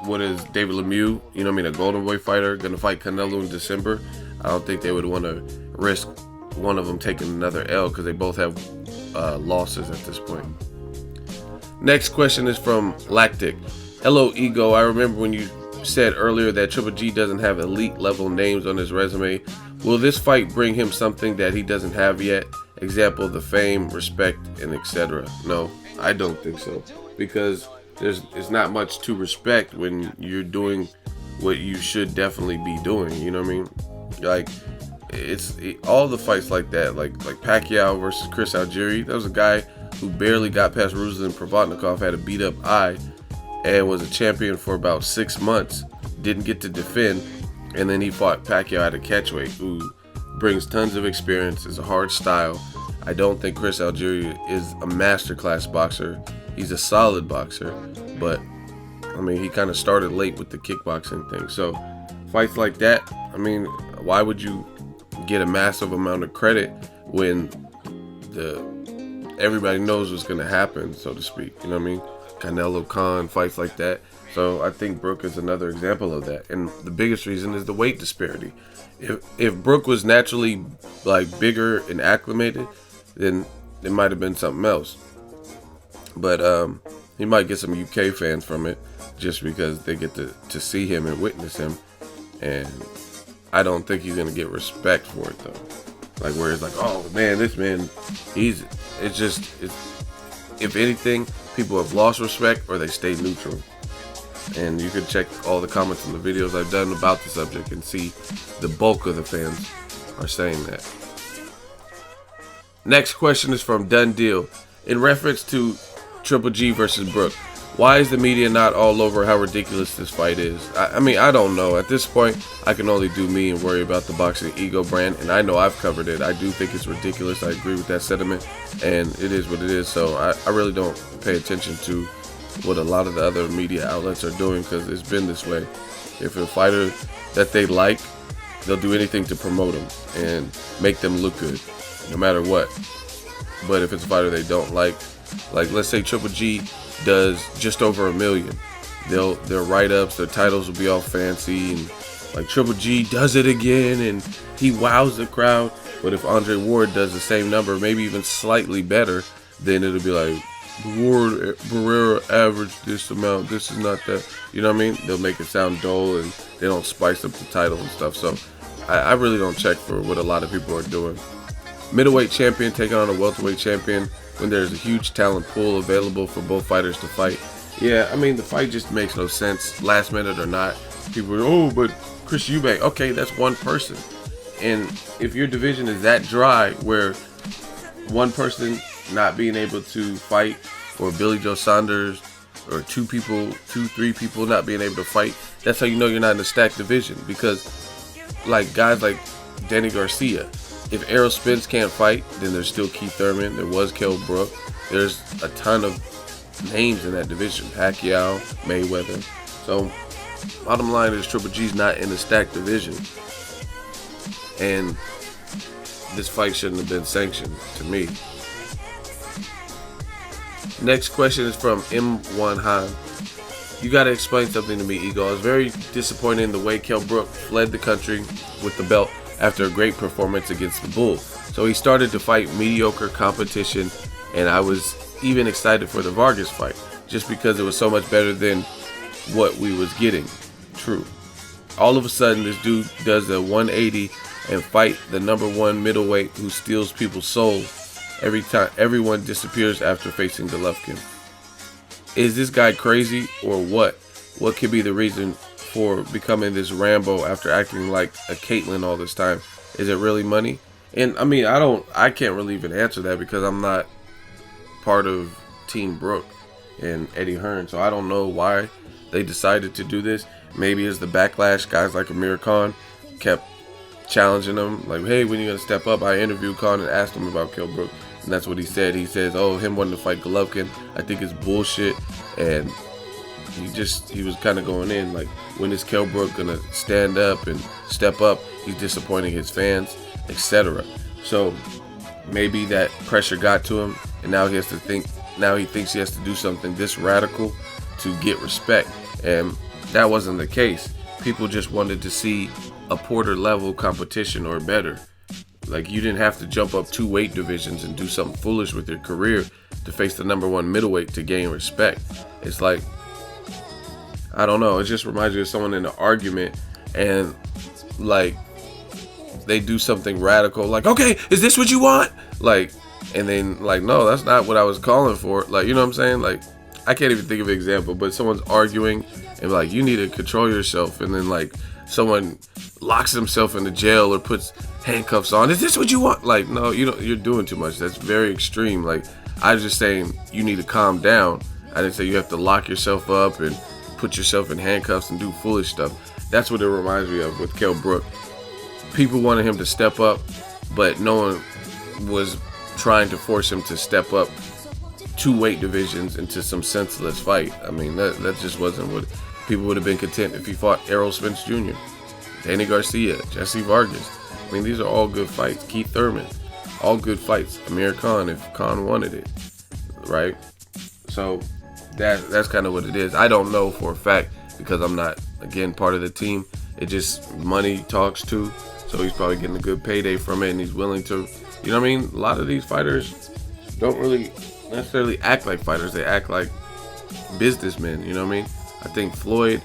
what is David Lemieux, a Golden Boy fighter, going to fight Canelo in December, I don't think they would want to risk one of them taking another L because they both have losses at this point. Next question is from Lactic. Hello, Ego. I remember when you said earlier that Triple G doesn't have elite level names on his resume. Will this fight bring him something that he doesn't have yet? Example, the fame, respect, and etc. No, I don't think so. Because it's not much to respect when you're doing what you should definitely be doing. You know what I mean? Like, all the fights like that, like Pacquiao versus Chris Algieri. That was a guy who barely got past Ruslan Provodnikov, had a beat up eye, and was a champion for about 6 months. Didn't get to defend, and then he fought Pacquiao at a catchweight, who brings tons of experience, is a hard style. I don't think Chris Algieri is a masterclass boxer. He's a solid boxer, but I mean, he kind of started late with the kickboxing thing. So fights like that, I mean, why would you get a massive amount of credit when everybody knows what's going to happen, so to speak? You know what I mean? Canelo, Khan, fights like that. So I think Brook is another example of that. And the biggest reason is the weight disparity. If Brook was naturally like bigger and acclimated, then it might have been something else. But he might get some UK fans from it just because they get to see him and witness him. And I don't think he's going to get respect for it, though. Like, where it's like, oh, man, this man, if anything, people have lost respect or they stay neutral. And you can check all the comments in the videos I've done about the subject and see the bulk of the fans are saying that. Next question is from Done Deal. In reference to Triple G versus Brook, why is the media not all over how ridiculous this fight is? I mean, I don't know. At this point, I can only do me and worry about the Boxingego brand, and I know I've covered it. I do think it's ridiculous. I agree with that sentiment, and it is what it is. So I really don't pay attention to what a lot of the other media outlets are doing, because it's been this way. If a fighter that they like, they'll do anything to promote them and make them look good, no matter what. But if it's a fighter they don't like let's say Triple G does just over 1 million, their write-ups, their titles will be all fancy and like Triple G does it again and he wows the crowd. But if Andre Ward does the same number, maybe even slightly better, then it'll be like, Ward Barrera averaged this amount, this is not that. You know what I mean? They'll make it sound dull and they don't spice up the title and stuff. So I really don't check for what a lot of people are doing. Middleweight champion taking on a welterweight champion when there's a huge talent pool available for both fighters to fight. Yeah, I mean, the fight just makes no sense, last minute or not. People are, oh, but Chris Eubank, okay, that's one person. And if your division is that dry where one person not being able to fight, or Billy Joe Saunders, or three people not being able to fight, that's how you know you're not in a stacked division. Because like guys like Danny Garcia, if Errol Spence can't fight, then there's still Keith Thurman, there was Kell Brook, there's a ton of names in that division, Pacquiao, Mayweather. So bottom line is Triple G's not in a stacked division, and this fight shouldn't have been sanctioned to me. Next question is from M1 Han. You got to explain something to me, Ego. I was very disappointed in the way Kell Brook fled the country with the belt after a great performance against the Bull. So he started to fight mediocre competition, and I was even excited for the Vargas fight just because it was so much better than what we was getting. True. All of a sudden, this dude does a 180 and fight the #1 middleweight who steals people's souls every time. Everyone disappears after facing Golovkin. Is this guy crazy or what? What could be the reason for becoming this Rambo after acting like a Caitlyn all this time? Is it really money? And I mean, I can't really even answer that because I'm not part of Team Brook and Eddie Hearn, so I don't know why they decided to do this. Maybe it's the backlash. Guys like Amir Khan kept challenging him, like, hey, when are you gonna step up? I interviewed Khan and asked him about Kell Brook, and that's what he said. He says, oh, him wanting to fight Golovkin, I think it's bullshit. And he was kind of going in like, when is Kell Brook gonna stand up and step up? He's disappointing his fans, etc. So maybe that pressure got to him, and now he thinks he has to do something this radical to get respect. And that wasn't the case. People just wanted to see a Porter level competition or better. Like, you didn't have to jump up 2 weight divisions and do something foolish with your career to face the #1 middleweight to gain respect. It's like, I don't know, it just reminds you of someone in an argument and like they do something radical, like, okay, is this what you want? Like, and then like, no, that's not what I was calling for. Like, you know what I'm saying? Like, I can't even think of an example, but someone's arguing and like, you need to control yourself, and then like someone locks himself in the jail or puts handcuffs on. Is this what you want? Like, no, you're doing too much. That's very extreme. Like, I was just saying you need to calm down. I didn't say you have to lock yourself up and put yourself in handcuffs and do foolish stuff. That's what it reminds me of with Kell Brook. People wanted him to step up, but no one was trying to force him to step up 2 weight divisions into some senseless fight. I mean, that just wasn't what people would have been content if he fought Errol Spence Jr., Danny Garcia, Jessie Vargas. I mean, these are all good fights. Keith Thurman, all good fights. Amir Khan, if Khan wanted it, right? So that's kind of what it is. I don't know for a fact because I'm not, again, part of the team. It just, money talks too. So he's probably getting a good payday from it, and he's willing to, you know what I mean? A lot of these fighters don't really necessarily act like fighters. They act like businessmen, you know what I mean? I think Floyd,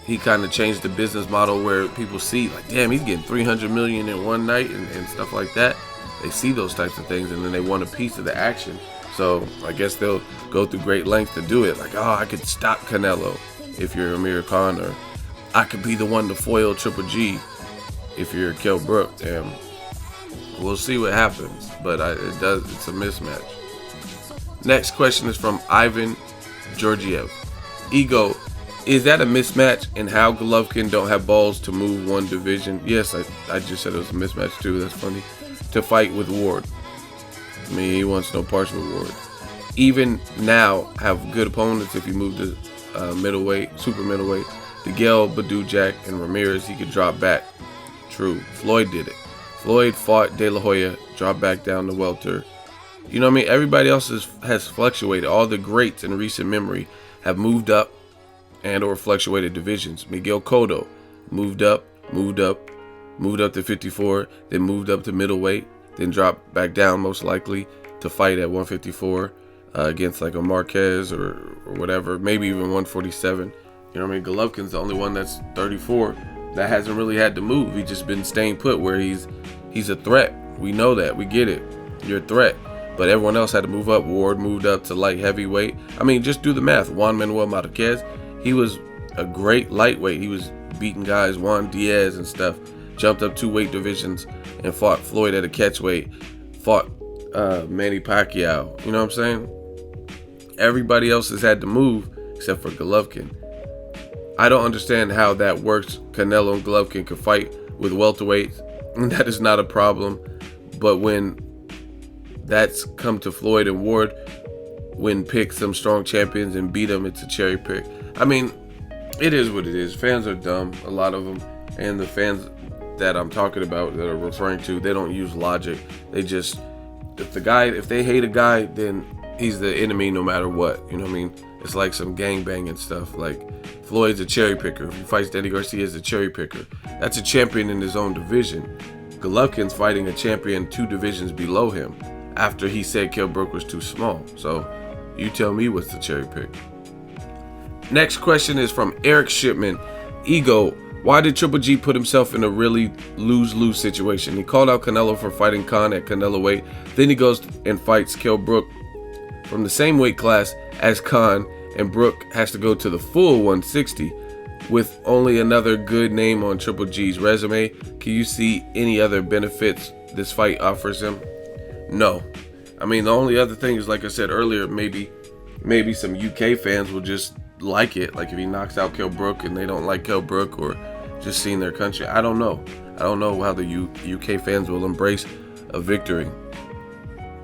he kind of changed the business model where people see like, damn, he's getting $300 million in one night and stuff like that. They see those types of things, and then they want a piece of the action. So I guess they'll go through great lengths to do it. Like, oh, I could stop Canelo if you're Amir Khan, or I could be the one to foil Triple G if you're Kell Brook. And we'll see what happens, but it's a mismatch. Next question is from Ivan Georgiev. Ego, is that a mismatch in how Golovkin don't have balls to move one division? Yes, I just said it was a mismatch too. That's funny. To fight with Ward. I mean, he wants no parts with Ward. Even now, have good opponents if you move to middleweight, super middleweight. DeGale, Badujak, and Ramirez, he could drop back. True. Floyd did it. Floyd fought De La Hoya, dropped back down to welter. You know what I mean? Everybody else has fluctuated. All the greats in recent memory have moved up and or fluctuated divisions. Miguel Cotto moved up to 54, then moved up to middleweight, then dropped back down most likely to fight at 154 against like a Marquez or whatever, maybe even 147. You know what I mean? Golovkin's the only one that's 34 that hasn't really had to move. He's just been staying put where he's a threat. We know that. We get it. You're a threat. But everyone else had to move up. Ward moved up to light heavyweight. I mean, just do the math. Juan Manuel Marquez, he was a great lightweight. He was beating guys, Juan Diaz and stuff. Jumped up 2 weight divisions and fought Floyd at a catchweight. Fought Manny Pacquiao. You know what I'm saying? Everybody else has had to move except for Golovkin. I don't understand how that works. Canelo and Golovkin could fight with welterweights. That is not a problem. But when that's come to Floyd and Ward, when pick some strong champions and beat them, it's a cherry pick. I mean, it is what it is. Fans are dumb, a lot of them. And the fans that I'm talking about, that are referring to, they don't use logic. They just, if they hate a guy, then he's the enemy no matter what. You know what I mean? It's like some gangbanging stuff. Like, Floyd's a cherry picker. If he fights Danny Garcia, as a cherry picker. That's a champion in his own division. Golovkin's fighting a champion 2 divisions below him after he said Kell Brook was too small. So you tell me what's the cherry pick. Next question is from Eric Shipman. Ego, why did Triple G put himself in a really lose-lose situation? He called out Canelo for fighting Khan at Canelo weight. Then he goes and fights Kell Brook from the same weight class as Khan, and Brook has to go to the full 160 with only another good name on Triple G's resume. Can you see any other benefits this fight offers him? No. I mean, the only other thing is, like I said earlier, maybe some UK fans will just like it. Like if he knocks out Kell Brook and they don't like Kell Brook, or just seeing their country. I don't know. I don't know how the UK fans will embrace a victory.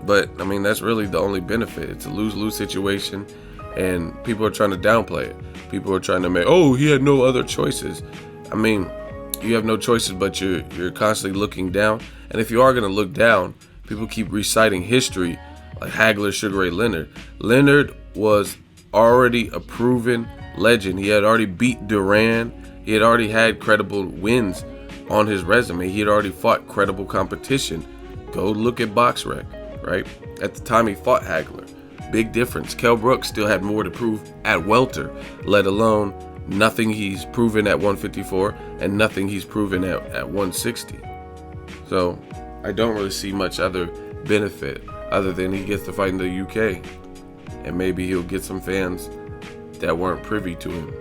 But, I mean, that's really the only benefit. It's a lose-lose situation, and people are trying to downplay it. People are trying to make, oh, he had no other choices. I mean, you have no choices, but you're constantly looking down. And if you are going to look down, people keep reciting history, like Hagler, Sugar Ray Leonard. Leonard was already a proven legend. He had already beat Duran. He had already had credible wins on his resume. He had already fought credible competition. Go look at BoxRec, right? At the time he fought Hagler. Big difference. Kell Brook still had more to prove at welter, let alone nothing he's proven at 154 and nothing he's proven at 160. So I don't really see much other benefit other than he gets to fight in the UK. and maybe he'll get some fans that weren't privy to him.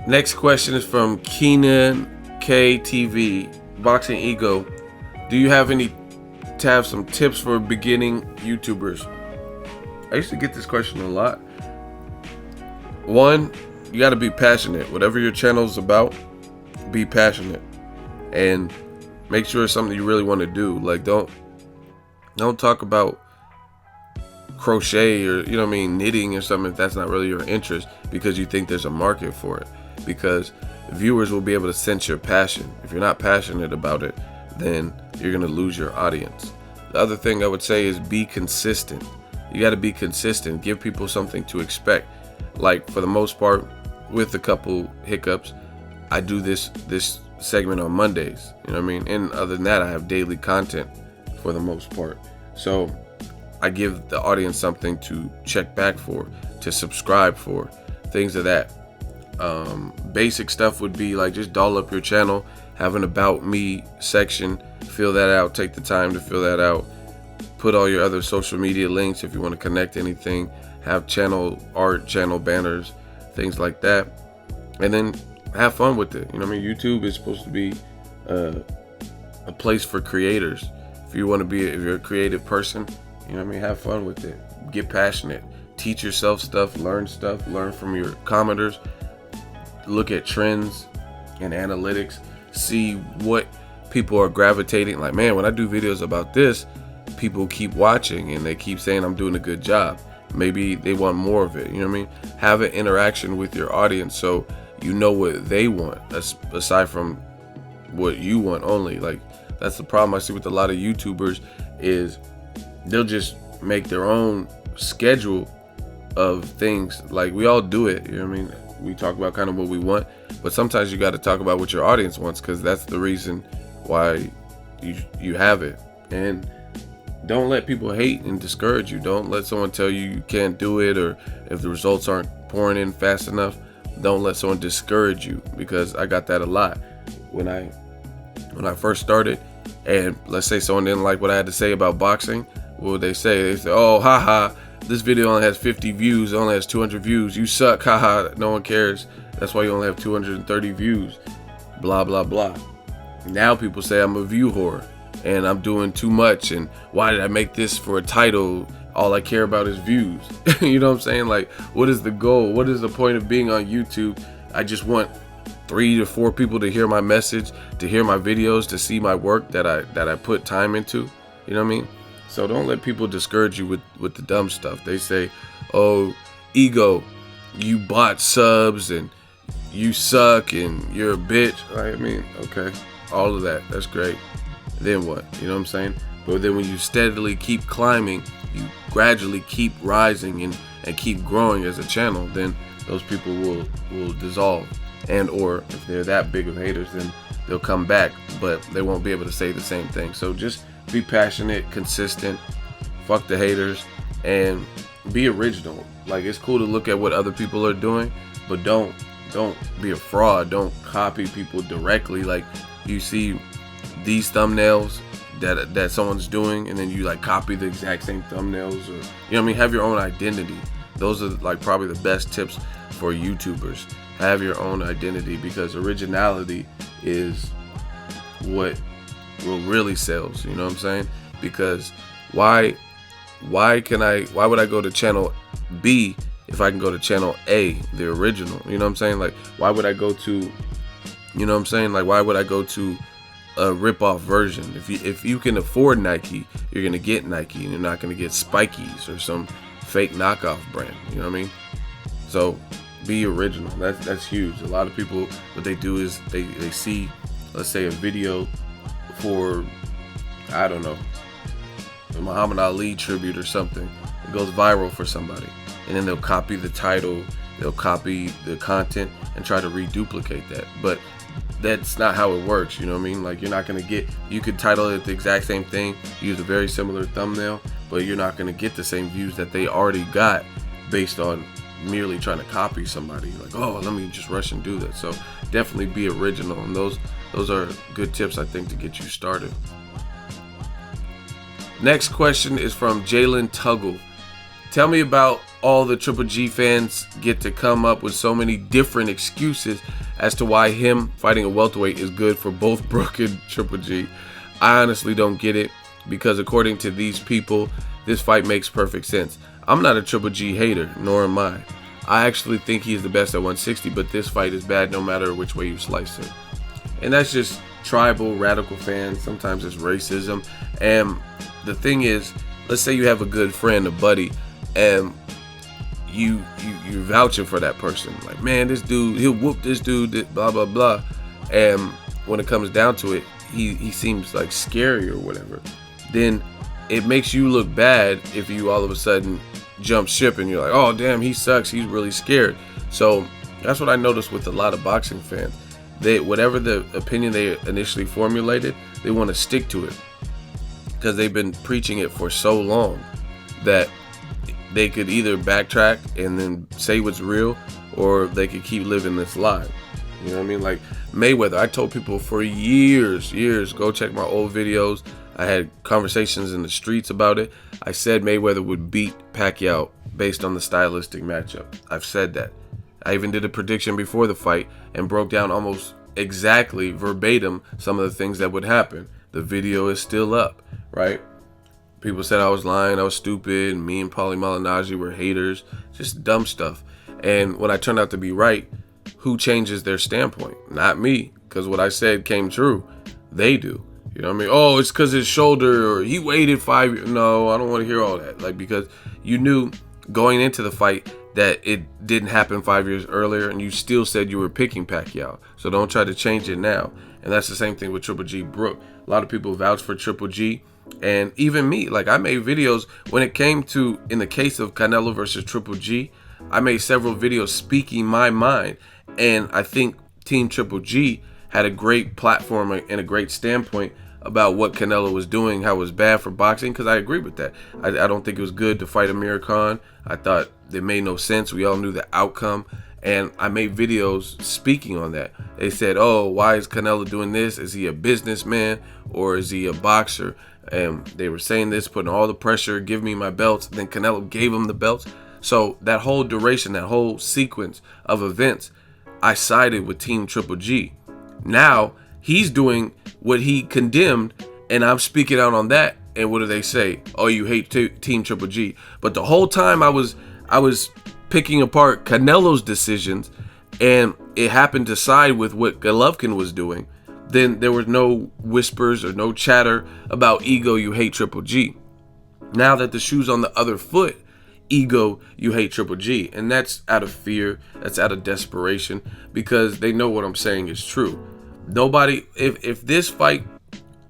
Next question is from Keenan KTV, Boxingego. Do you have some tips for beginning YouTubers? I used to get this question a lot. One, you got to be passionate. Whatever your channel is about, be passionate, and make sure it's something you really want to do. Like, don't talk about crochet or, you know what I mean, knitting or something if that's not really your interest, because you think there's a market for it. Because viewers will be able to sense your passion. If you're not passionate about it, then you're gonna lose your audience. The other thing I would say is be consistent. You got to be consistent. Give people something to expect. Like, for the most part, with a couple hiccups, I do this segment on Mondays. You know what I mean? And other than that, I have daily content for the most part. So I give the audience something to check back for, to subscribe for, things of that. Basic stuff would be like, just doll up your channel, have an about me section, fill that out, take the time to fill that out, put all your other social media links if you want to connect anything, have channel art, channel banners, things like that, and then have fun with it. You know what I mean? YouTube is supposed to be a place for creators. If you want to be, if you're a creative person, you know what I mean, have fun with it. Get passionate. Teach yourself stuff, learn from your commenters, look at trends and analytics, see what people are gravitating. Like, man, when I do videos about this, people keep watching and they keep saying I'm doing a good job. Maybe they want more of it. You know what I mean? Have an interaction with your audience so you know what they want, aside from what you want only. Like, that's the problem I see with a lot of YouTubers, is they'll just make their own schedule of things. Like, we all do it, you know what I mean? We talk about kind of what we want, but sometimes you got to talk about what your audience wants, because that's the reason why you have it. And don't let people hate and discourage you. Don't let someone tell you can't do it, or if the results aren't pouring in fast enough, don't let someone discourage you, because I got that a lot when I first started. And let's say someone didn't like what I had to say about boxing. What would they say? They say, oh, haha, this video only has 50 views, it only has 200 views, you suck, haha, no one cares, that's why you only have 230 views, blah blah blah. Now people say I'm a view whore and I'm doing too much, and why did I make this for a title? All I care about is views. You know what I'm saying? Like, what is the goal? What is the point of being on YouTube? I just want 3 to 4 people to hear my message, to hear my videos, to see my work that I put time into. You know what I mean? So don't let people discourage you with the dumb stuff. They say, oh, ego, you bought subs and you suck and you're a bitch. I mean, okay, all of that, that's great. Then what? You know what I'm saying? But then when you steadily keep climbing, you gradually keep rising and keep growing as a channel, then those people will dissolve. And or if they're that big of haters, then they'll come back, but they won't be able to say the same thing. So just be passionate, consistent, fuck the haters, and be original. Like, it's cool to look at what other people are doing, but don't be a fraud. Don't copy people directly. Like, you see these thumbnails that someone's doing, and then you like copy the exact same thumbnails, or, you know what I mean? Have your own identity. Those are like probably the best tips for YouTubers. Have your own identity, because originality is what really sells. You know what I'm saying? Because why would I go to channel B if I can go to channel A, the original? You know what I'm saying? Like, why would I go to, you know what I'm saying? Like, why would I go to a rip-off version? If you can afford Nike, you're gonna get Nike, and you're not gonna get Spikeys or some fake knockoff brand. You know what I mean? So be original. That's huge. A lot of people, what they do is they see, let's say, a video for, I don't know, a Muhammad Ali tribute or something. It goes viral for somebody, and then they'll copy the title, they'll copy the content and try to reduplicate that. But that's not how it works. You know what I mean? Like, you're not gonna get, you could title it the exact same thing, use a very similar thumbnail, but you're not gonna get the same views that they already got based on merely trying to copy somebody. Like, oh, let me just rush and do that. So definitely be original, and those are good tips, I think, to get you started. Next question is from Jalen Tuggle. Tell me about all the Triple G fans get to come up with so many different excuses as to why him fighting a welterweight is good for both Brook and Triple G. I honestly don't get it, because according to these people, this fight makes perfect sense. I'm not a Triple G hater, nor am I. I actually think he's the best at 160, but this fight is bad no matter which way you slice it. And that's just tribal, radical fans. Sometimes it's racism. And the thing is, let's say you have a good friend, a buddy, and you're vouching for that person. Like, man, this dude, he'll whoop this dude, blah, blah, blah. And when it comes down to it, he seems like scary or whatever. Then it makes you look bad if you all of a sudden jump ship and you're like, oh, damn, he sucks. He's really scared. So that's what I noticed with a lot of boxing fans. Whatever the opinion they initially formulated, they want to stick to it, because they've been preaching it for so long that they could either backtrack and then say what's real, or they could keep living this lie. You know what I mean? Like Mayweather, I told people for years, go check my old videos. I had conversations in the streets about it. I said Mayweather would beat Pacquiao based on the stylistic matchup. I've said that. I even did a prediction before the fight and broke down almost exactly verbatim some of the things that would happen. The video is still up, right? People said I was lying, I was stupid, and me and Paulie Malignaggi were haters, just dumb stuff. And when I turned out to be right, who changes their standpoint? Not me, because what I said came true. They do. You know what I mean? Oh, it's because his shoulder, or he waited 5 years. No, I don't want to hear all that. Like, because you knew going into the fight that it didn't happen 5 years earlier, and you still said you were picking Pacquiao. So don't try to change it now. And that's the same thing with Triple G Brook. A lot of people vouch for Triple G, and even me. Like, I made videos when it came to, in the case of Canelo versus Triple G, I made several videos speaking my mind. And I think Team Triple G had a great platform and a great standpoint about what Canelo was doing, how it was bad for boxing, because I agree with that. I don't think it was good to fight Amir Khan. I thought it made no sense. We all knew the outcome. And I made videos speaking on that. They said, oh, why is Canelo doing this? Is he a businessman or is he a boxer? And they were saying this, putting all the pressure, give me my belts. Then Canelo gave him the belts. So that whole duration, that whole sequence of events, I sided with Team Triple G. Now he's doing what he condemned, and I'm speaking out on that. And what do they say? Oh, you hate Team Triple G. But the whole time I was picking apart Canelo's decisions, and it happened to side with what Golovkin was doing, then there was no whispers or no chatter about ego, you hate Triple G. Now that the shoe's on the other foot, ego, you hate Triple G. And that's out of fear, that's out of desperation, because they know what I'm saying is true. Nobody, if this fight,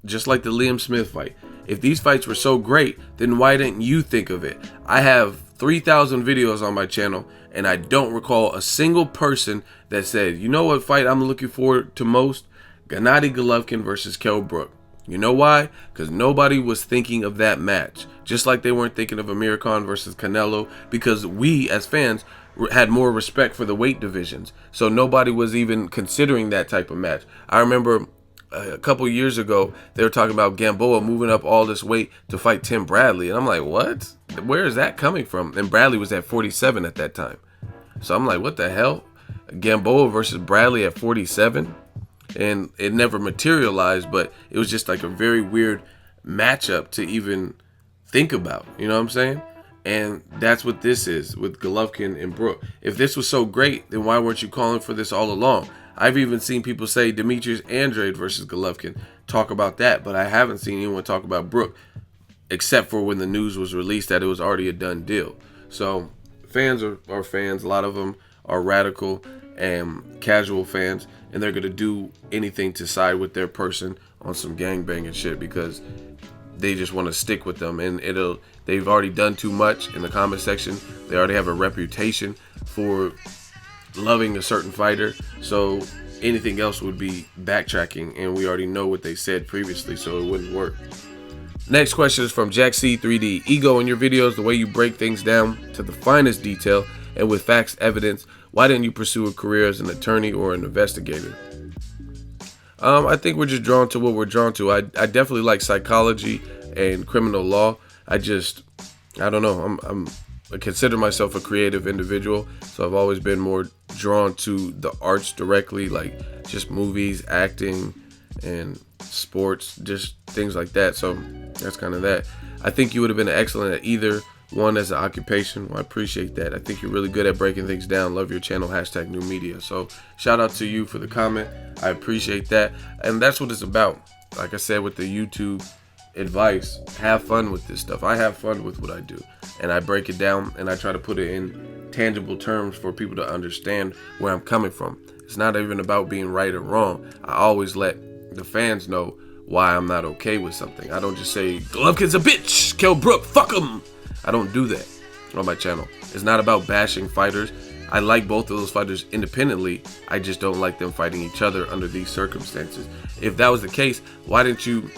just like the Liam Smith fight, if these fights were so great, then why didn't you think of it? I have 3,000 videos on my channel, and I don't recall a single person that said, you know what fight I'm looking forward to most? Gennady Golovkin versus Kell Brook. You know why? Because nobody was thinking of that match. Just like they weren't thinking of Amir Khan versus Canelo, because we as fans had more respect for the weight divisions. So nobody was even considering that type of match. I remember a couple years ago, they were talking about Gamboa moving up all this weight to fight Tim Bradley. And I'm like, what? Where is that coming from? And Bradley was at 47 at that time. So I'm like, what the hell? Gamboa versus Bradley at 47? And it never materialized, but it was just like a very weird matchup to even think about. You know what I'm saying? And that's what this is with Golovkin and Brook. If this was so great, then why weren't you calling for this all along? I've even seen people say Demetrius Andrade versus Golovkin, talk about that, but I haven't seen anyone talk about Brook, except for when the news was released that it was already a done deal. So fans are fans. A lot of them are radical and casual fans, and they're going to do anything to side with their person on some gangbanging shit because they just want to stick with them. And they've already done too much in the comment section. They already have a reputation for loving a certain fighter, so anything else would be backtracking, and we already know what they said previously, so it wouldn't work. Next question is from Jack C 3D. Ego, in your videos, the way you break things down to the finest detail and with facts, evidence, why didn't you pursue a career as an attorney or an investigator? I think we're just drawn to what we're drawn to. I definitely like psychology and criminal law. I don't know. I'm consider myself a creative individual, so I've always been more drawn to the arts directly, like just movies, acting, and sports, just things like that. So that's kind of that. I think you would have been excellent at either one as an occupation. Well, I appreciate that. I think you're really good at breaking things down. Love your channel, #NewMedia. So shout out to you for the comment. I appreciate that. And that's what it's about. Like I said, with the YouTube advice, have fun with this stuff. I have fun with what I do, and I break it down and I try to put it in tangible terms for people to understand where I'm coming from. It's not even about being right or wrong. I always let the fans know why I'm not okay with something. I don't just say Golovkin's a bitch, Kell Brook, fuck him. I don't do that on my channel. It's not about bashing fighters. I like both of those fighters independently. I just don't like them fighting each other under these circumstances. If that was the case, why didn't you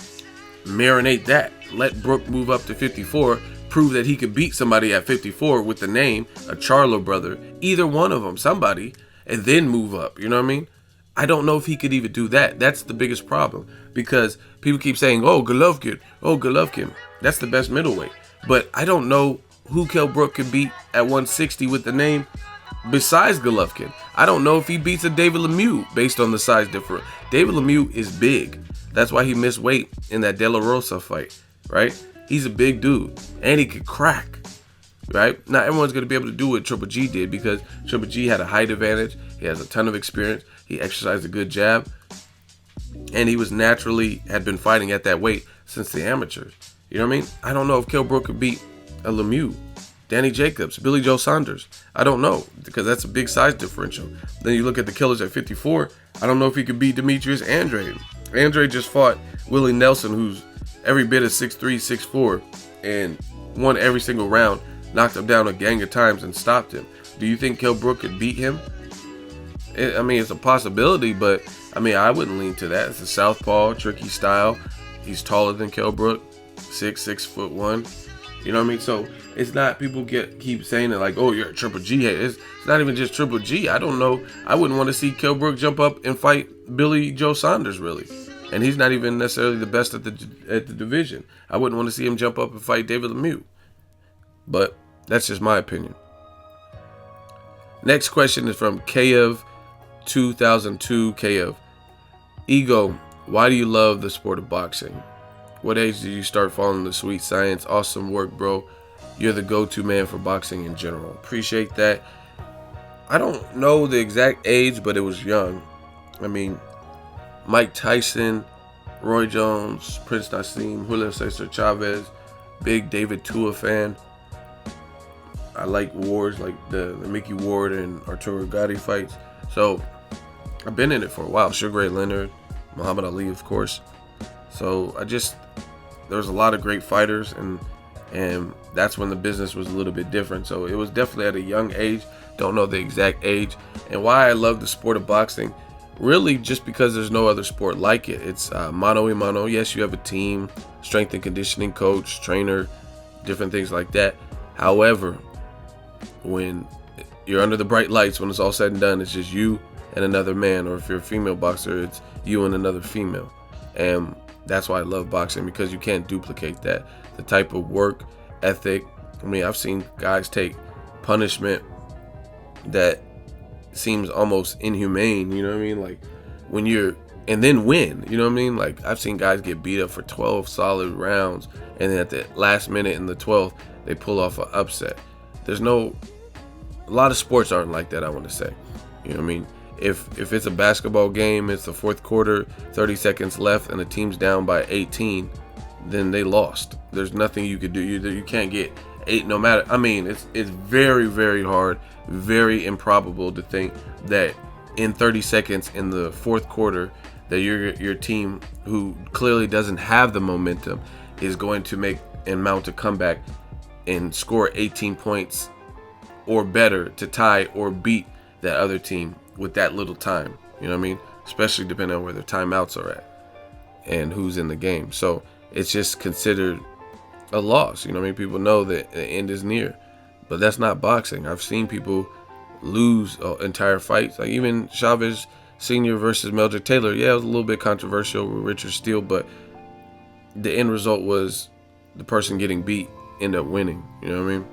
marinate that? Let Brook move up to 54, prove that he could beat somebody at 54 with the name, a Charlo brother, either one of them, somebody, and then move up. You know what I mean? I don't know if he could even do that. That's the biggest problem, because people keep saying, oh, Golovkin, oh, Golovkin. That's the best middleweight. But I don't know who Kell Brook could beat at 160 with the name besides Golovkin. I don't know if he beats a David Lemieux based on the size difference. David Lemieux is big. That's why he missed weight in that De La Rosa fight, right? He's a big dude, and he could crack, right? Not everyone's going to be able to do what Triple G did, because Triple G had a height advantage. He has a ton of experience. He exercised a good jab, and he was naturally had been fighting at that weight since the amateurs. You know what I mean? I don't know if Kell Brook could beat a Lemieux, Danny Jacobs, Billy Joe Saunders. I don't know, because that's a big size differential. Then you look at the killers at 54. I don't know if he could beat Demetrius Andrade. Andrade just fought Willie Nelson, who's every bit of 6'3", 6'4", and won every single round, knocked him down a gang of times and stopped him. Do you think Kell Brook could beat him? I mean, it's a possibility, but I mean, I wouldn't lean to that. It's a southpaw, tricky style. He's taller than Kell Brook, 6'1". You know what I mean? So it's not, people keep saying it like, oh, you're a Triple G hater. It's not even just Triple G. I don't know. I wouldn't want to see Kell Brook jump up and fight Billy Joe Saunders, really. And he's not even necessarily the best at the division. I wouldn't want to see him jump up and fight David Lemieux. But that's just my opinion. Next question is from Kayev2002. Kayev, Ego, why do you love the sport of boxing? What age did you start following the sweet science? Awesome work, bro. You're the go-to man for boxing in general. Appreciate that. I don't know the exact age, but it was young. I mean, Mike Tyson, Roy Jones, Prince Nassim, Julio Cesar Chavez, big David Tua fan. I like wars, like the Mickey Ward and Arturo Gatti fights. So I've been in it for a while. Sugar Ray Leonard, Muhammad Ali, of course. So there was a lot of great fighters, and that's when the business was a little bit different. So it was definitely at a young age. Don't know the exact age. And why I love the sport of boxing, really just because there's no other sport like it. It's mano a mano. Yes, you have a team, strength and conditioning coach, trainer, different things like that. However, when you're under the bright lights, when it's all said and done, it's just you and another man. Or if you're a female boxer, it's you and another female. And that's why I love boxing, because you can't duplicate that. The type of work ethic. I mean, I've seen guys take punishment that seems almost inhumane, you know what I mean? Like and then win, you know what I mean? Like, I've seen guys get beat up for 12 solid rounds, and then at the last minute in the 12th, they pull off an upset. A lot of sports aren't like that, I want to say. You know what I mean? If it's a basketball game, it's the fourth quarter, 30 seconds left, and the team's down by 18, then they lost. There's nothing you could do. You can't get 8 no matter. I mean, it's very, very hard, very improbable to think that in 30 seconds in the fourth quarter that your team, who clearly doesn't have the momentum, is going to make and mount a comeback and score 18 points or better to tie or beat that other team with that little time. You know what I mean? Especially depending on where their timeouts are at and who's in the game. So it's just considered a loss. You know what I mean? People know that the end is near, but that's not boxing. I've seen people lose entire fights. Like even Chavez Sr. versus Meldrick Taylor. Yeah, it was a little bit controversial with Richard Steele, but the end result was the person getting beat ended up winning. You know what I mean?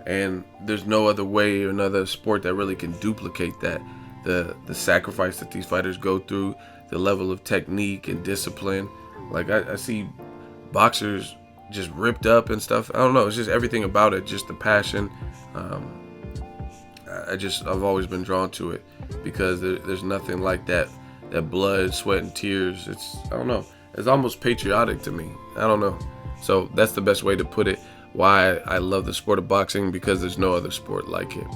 and there's no other way or another sport that really can duplicate that. The sacrifice that these fighters go through, the level of technique and discipline. Like I see boxers just ripped up and stuff. I don't know. It's just everything about it. Just the passion. I've always been drawn to it because there's nothing like that. That blood, sweat, and tears. I don't know. It's almost patriotic to me. I don't know. So that's the best way to put it. Why I love the sport of boxing, because there's no other sport like it.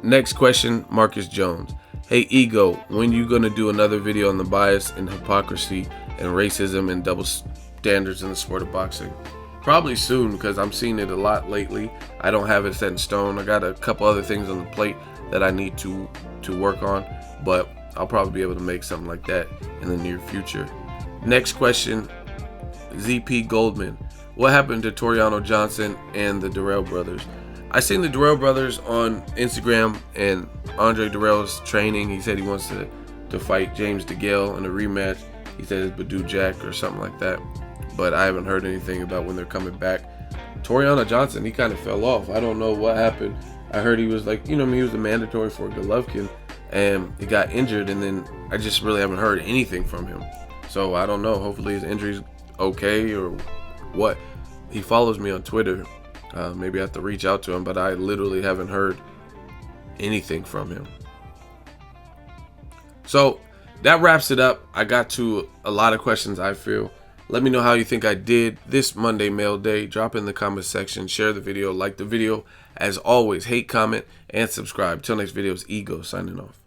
Next question, Marcus Jones. Hey Ego, when you gonna do another video on the bias and hypocrisy and racism and double standards in the sport of boxing? Probably soon, because I'm seeing it a lot lately. I don't have it set in stone. I got a couple other things on the plate that I need to work on, but I'll probably be able to make something like that in the near future. Next question, ZP Goldman. What happened to Toriano Johnson and the Durrell brothers? I seen the Durrell brothers on Instagram, and Andre Durrell's training. He said he wants to fight James DeGale in a rematch. He said it's Badou Jack or something like that. But I haven't heard anything about when they're coming back. Toriano Johnson, he kind of fell off. I don't know what happened. I heard he was like, he was a mandatory for Golovkin, and he got injured, and then I just really haven't heard anything from him. So I don't know. Hopefully his injury's okay or what. He follows me on Twitter. Maybe I have to reach out to him, but I literally haven't heard anything from him. So that wraps it up. I got to a lot of questions, I feel. Let me know how you think I did this Monday Mail Day. Drop in the comment section, share the video, like the video. As always, hate, comment, and subscribe. Till next video, it's Ego signing off.